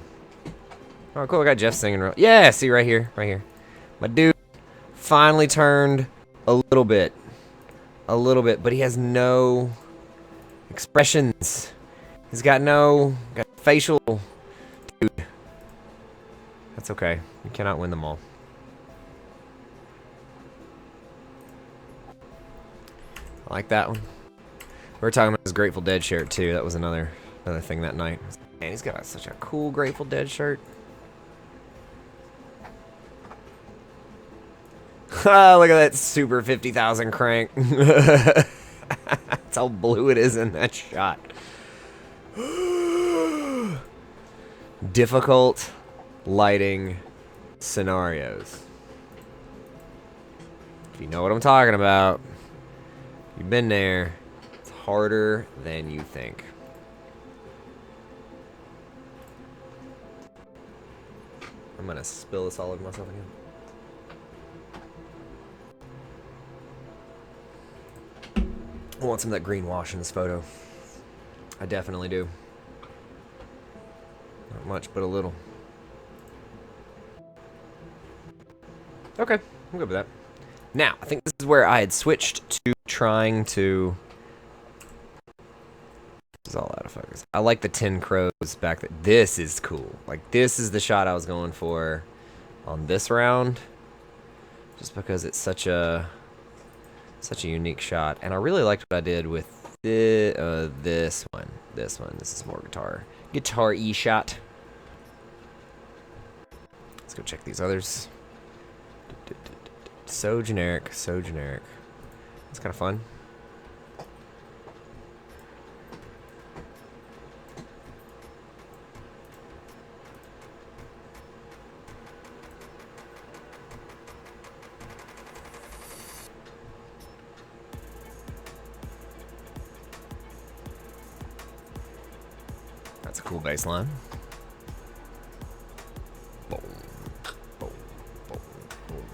Oh, cool. I got Jeff singing. Yeah, see right here. Right here. My dude finally turned a little bit. A little bit. But he has no expressions. He's got no facial. Dude. That's okay. You cannot win them all. I like that one. We were talking about his Grateful Dead shirt too. That was another thing that night. Man, he's got such a cool Grateful Dead shirt. Ah, look at that super 50,000 crank. That's how blue it is in that shot. Difficult lighting scenarios. If you know what I'm talking about, you've been there. It's harder than you think. I'm gonna spill this all over myself again. I want some of that green wash in this photo. I definitely do. Not much, but a little. Okay, I'm good with that. Now, I think this is where I had switched to trying to... This is all out of focus. I like the 10 crows back there. This is cool. Like, this is the shot I was going for on this round. Just because it's such a unique shot. And I really liked what I did with this one. This is more guitar-y shot. Let's go check these others. So generic, so generic. It's kind of fun. That's a cool bass line. Boom, boom, boom, boom.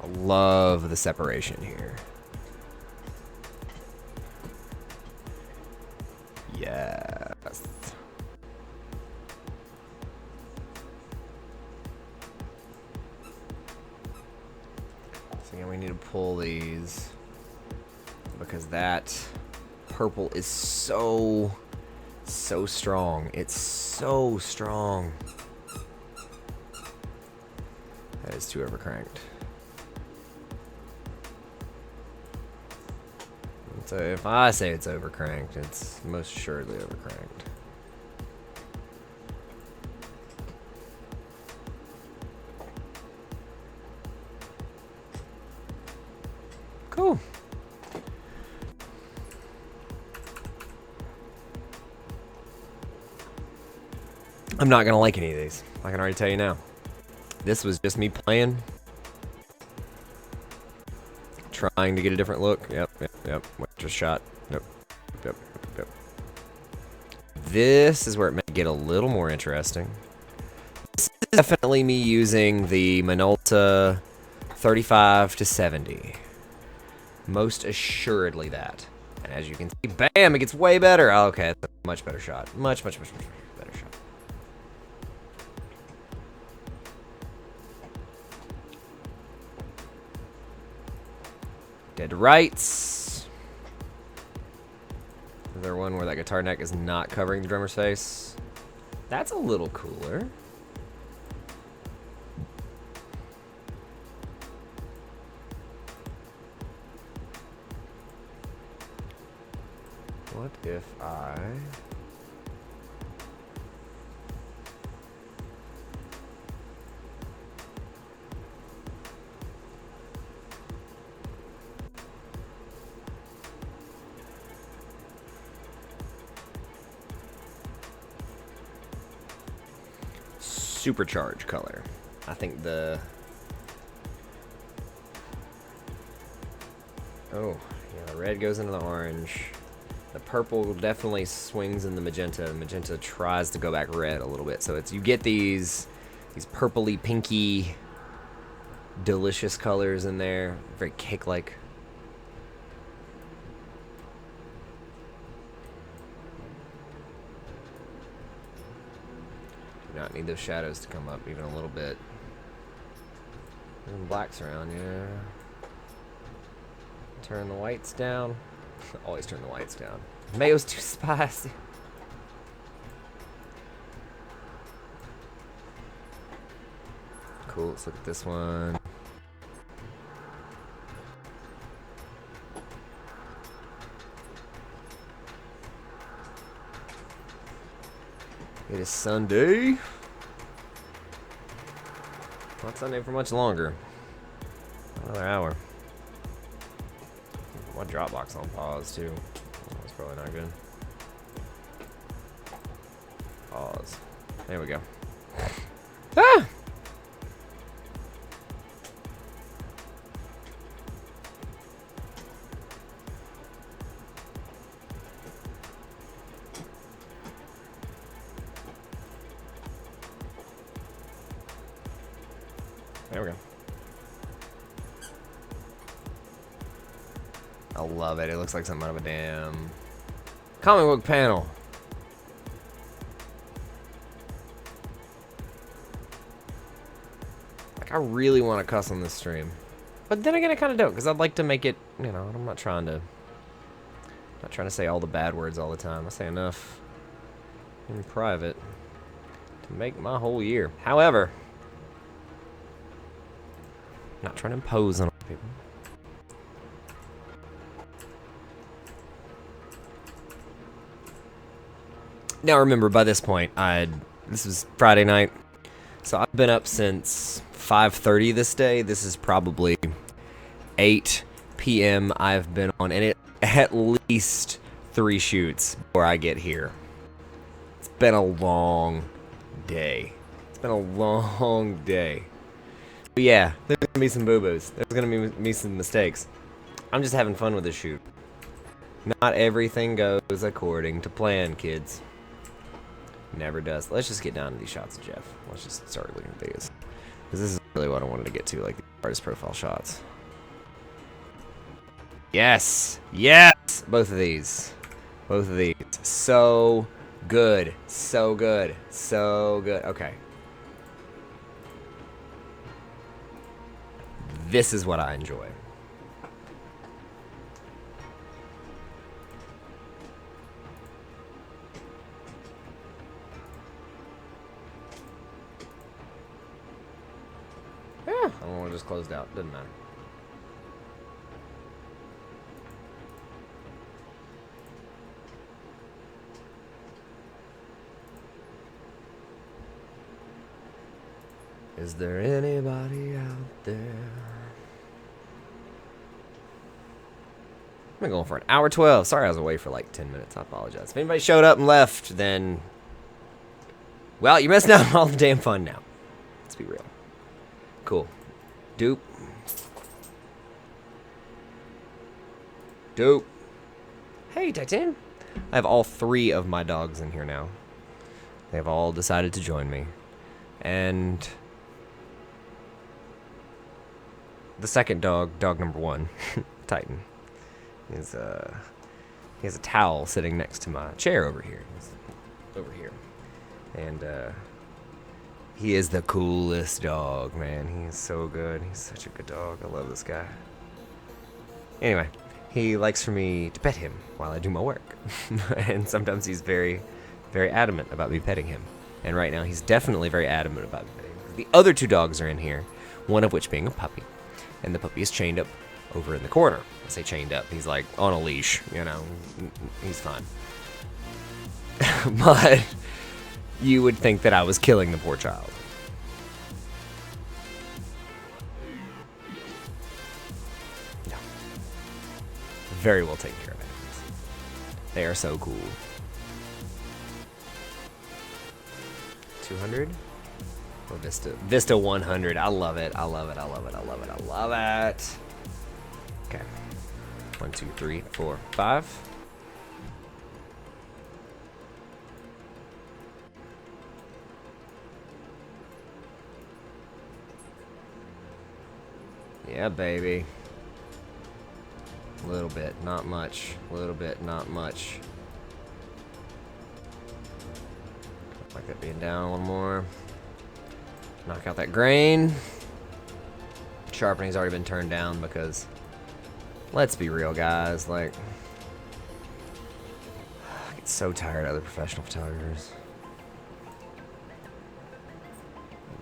I love the separation here. Yes. So again, we need to pull these because that purple is so strong. It's so strong. That is too overcranked. So if I say it's overcranked, it's most assuredly overcranked. Cool. I'm not gonna like any of these. I can already tell you now. This was just me playing. Trying to get a different look. Yep. Just shot. Yep. This is where it may get a little more interesting. This is definitely me using the Minolta 35 to 70. Most assuredly that. And as you can see, bam, it gets way better. Oh, okay, that's a much better shot. Much better shot. Dead rights. Is there one where that guitar neck is not covering the drummer's face? That's a little cooler. What if I... supercharge color. I think the... Oh, yeah, the red goes into the orange. The purple definitely swings in the magenta. The magenta tries to go back red a little bit. So it's, you get these purpley, pinky, delicious colors in there. Very cake-like. Do not need those shadows to come up even a little bit. And blacks around, yeah. Turn the whites down. Always turn the whites down. Mayo's too spicy. Cool, let's look at this one. It is Sunday. Not Sunday for much longer. Another hour. My Dropbox on pause too. Oh, that's probably not good. Pause. There we go. Ah! There we go. I love it. It looks like something out of a damn comic book panel. Like, I really want to cuss on this stream. But then again, I kind of don't, because I'd like to make it, you know, I'm not trying to say all the bad words all the time. I say enough in private to make my whole year. However, I'm not trying to impose on people. Now remember, by this point, this was Friday night, so I've been up since 5:30 this day. This is probably 8 p.m. I've been on, and it at least 3 shoots before I get here. It's been a long day. It's been a long day. But yeah, there's gonna be some boo-boos. There's gonna be some mistakes. I'm just having fun with this shoot. Not everything goes according to plan, kids. Never does. Let's just get down to these shots of Jeff. Let's just start looking at these. Because this is really what I wanted to get to, like the artist profile shots. Yes! Yes! Both of these. Both of these. So good. So good. So good. Okay. This is what I enjoy. Yeah, I don't want to just closed out. Doesn't matter. Is there anybody out there? I've been going for an hour 12. Sorry I was away for like 10 minutes. I apologize. If anybody showed up and left, then... well, you're missing out on all the damn fun now. Let's be real. Cool. Dupe. Dupe. Hey, Titan. I have all 3 of my dogs in here now. They have all decided to join me. And... the second dog, dog number 1, Titan, he has a towel sitting next to my chair over here. He's over here. And he is the coolest dog, man. He is so good. He's such a good dog. I love this guy. Anyway, he likes for me to pet him while I do my work. And sometimes he's very, very adamant about me petting him. And right now he's definitely very adamant about me petting him. The other 2 dogs are in here, one of which being a puppy. And the puppy is chained up over in the corner. I say chained up. He's like on a leash, you know. He's fine. But you would think that I was killing the poor child. No. Very well taken care of animals. They are so cool. 200? Or Vista 100. I love it. I love it. I love it. I love it. I love it. Okay. 1, 2, 3, 4, 5. Yeah, baby. A little bit, not much. A little bit, not much. Like that being down a little more. Knock out that grain. Sharpening's already been turned down because, let's be real, guys, like, I get so tired of other professional photographers.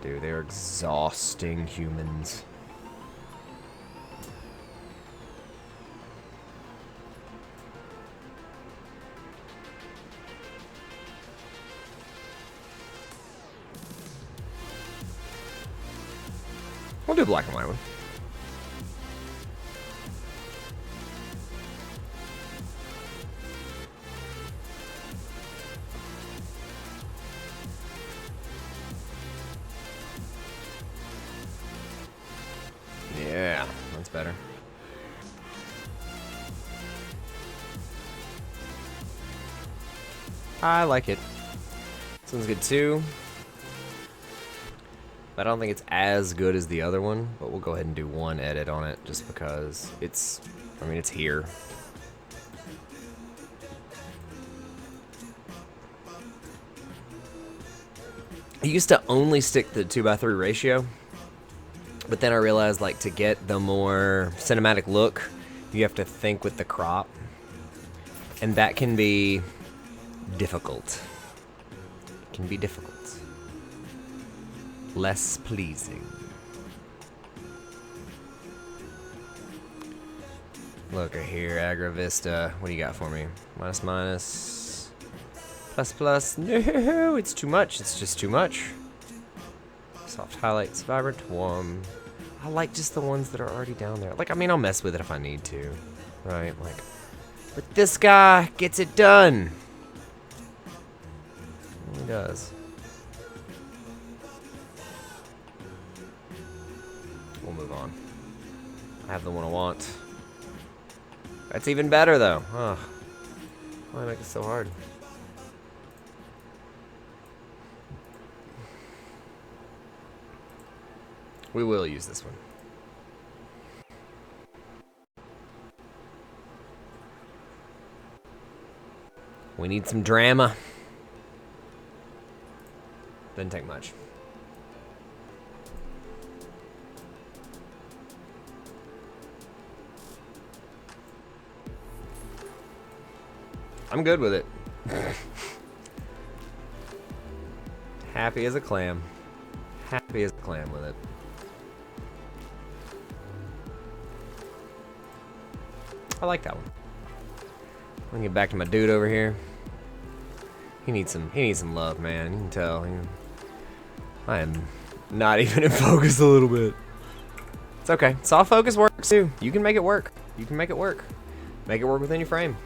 Dude, they're exhausting humans. We'll do a black and white one. Yeah, that's better. I like it. This one's good too. I don't think it's as good as the other one, but we'll go ahead and do one edit on it just because it's I mean, it's here. I used to only stick the 2:3 ratio, but then I realized, like, to get the more cinematic look, you have to think with the crop, and that can be difficult. It can be difficult. Less pleasing. Look right here, Agra Vista. What do you got for me? Minus, minus. Plus, plus. No, it's too much. It's just too much. Soft highlights, vibrant warm. I like just the ones that are already down there. Like, I mean, I'll mess with it if I need to. Right? Like, but this guy gets it done. He does. We'll move on. I have the one I want. That's even better, though. Ugh. Why make it so hard? We will use this one. We need some drama. Didn't take much. I'm good with it. Happy as a clam. Happy as a clam with it. I like that one. I'm gonna get back to my dude over here. He needs some love, man. You can tell. I am not even in focus a little bit. It's okay. Soft focus works too. You can make it work. You can make it work. Make it work within your frame.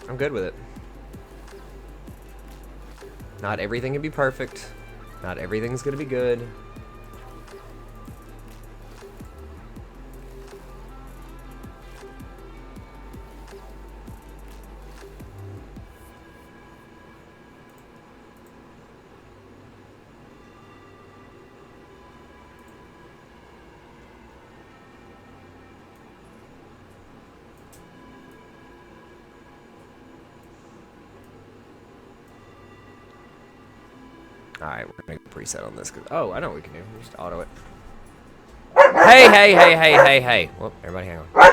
I'm good with it. Not everything can be perfect. Not everything's gonna be good. Alright, we're gonna preset on this. Oh, I know what we can do. We just auto it. Hey, hey, hey, hey, hey, hey. Whoop, everybody hang on.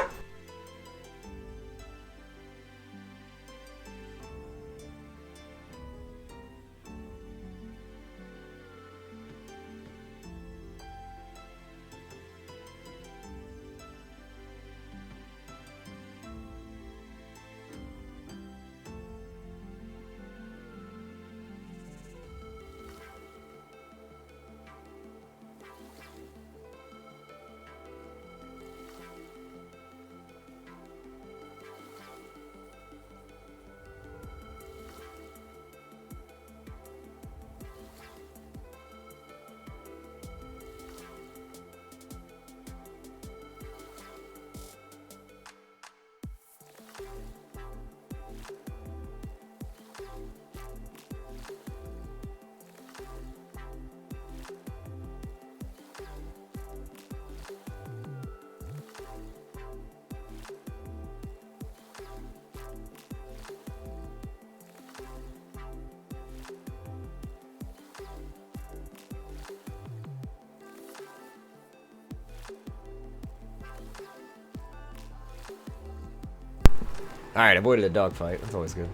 Alright, avoided a dogfight. That's always good.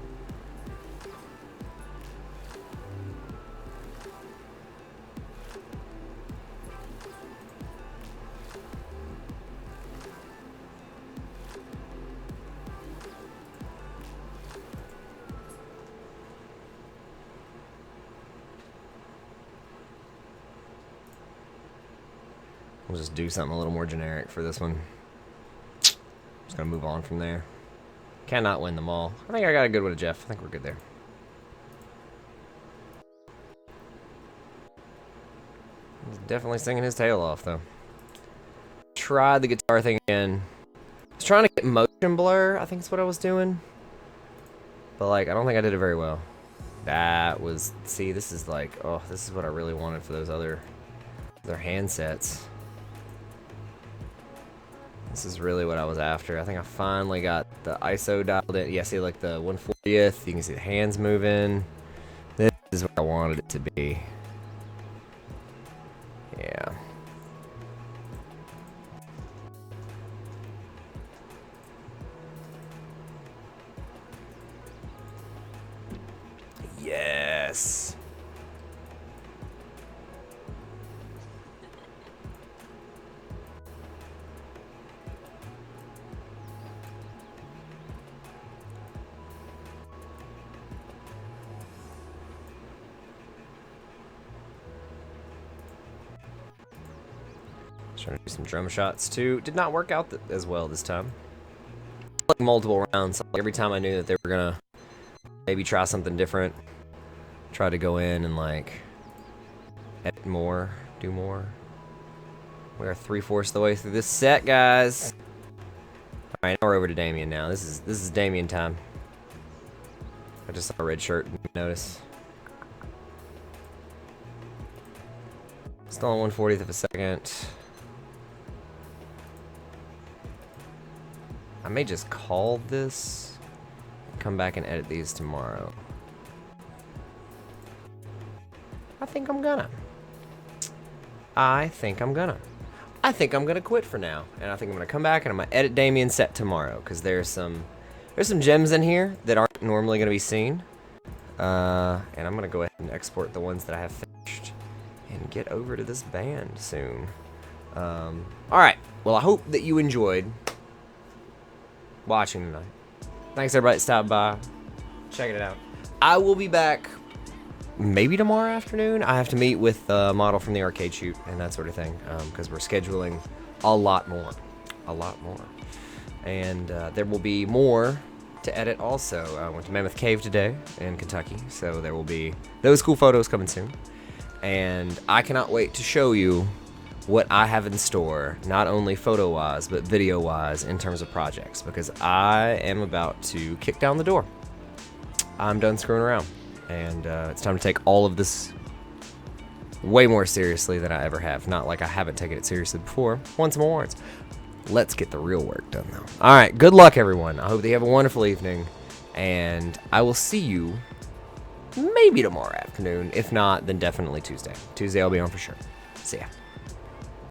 We'll just do something a little more generic for this one. Just gonna move on from there. Cannot win them all. I think I got a good one with Jeff. I think we're good there. He's definitely singing his tail off, though. Tried the guitar thing again. I was trying to get motion blur, I think is what I was doing. But, like, I don't think I did it very well. That was... See, this is like... Oh, this is what I really wanted for those other handsets. This is really what I was after. I think I finally got the ISO dialed in. Yeah, see like the 140th. You can see the hands moving. This is what I wanted it to be. Yeah. Yes. Trying to do some drum shots too. Did not work out as well this time. Like multiple rounds. Like every time I knew that they were gonna maybe try something different, try to go in and like edit more, do more. We are 3/4 of the way through this set, guys. All right, now we're over to Damien now. This is Damien time. I just saw a red shirt. Didn't notice. Still on 1/40th of a second. I may just call this, come back and edit these tomorrow. I think I'm gonna quit for now, and I think I'm gonna come back and I'm gonna edit Damien's set tomorrow because there's some gems in here that aren't normally gonna be seen, and I'm gonna go ahead and export the ones that I have finished and get over to this band soon. All right. Well, I hope that you enjoyed watching tonight. Thanks everybody that stopped by, checking it out. I will be back maybe tomorrow afternoon. I have to meet with the model from the arcade shoot and that sort of thing because we're scheduling a lot more, and there will be more to edit also. I went to Mammoth Cave today in Kentucky, so there will be those cool photos coming soon, and I cannot wait to show you what I have in store, not only photo-wise, but video-wise in terms of projects, because I am about to kick down the door. I'm done screwing around, and it's time to take all of this way more seriously than I ever have. Not like I haven't taken it seriously before. Won some awards. Let's get the real work done, though. All right, good luck, everyone. I hope that you have a wonderful evening, and I will see you maybe tomorrow afternoon. If not, then definitely Tuesday. Tuesday I'll be on for sure. See ya.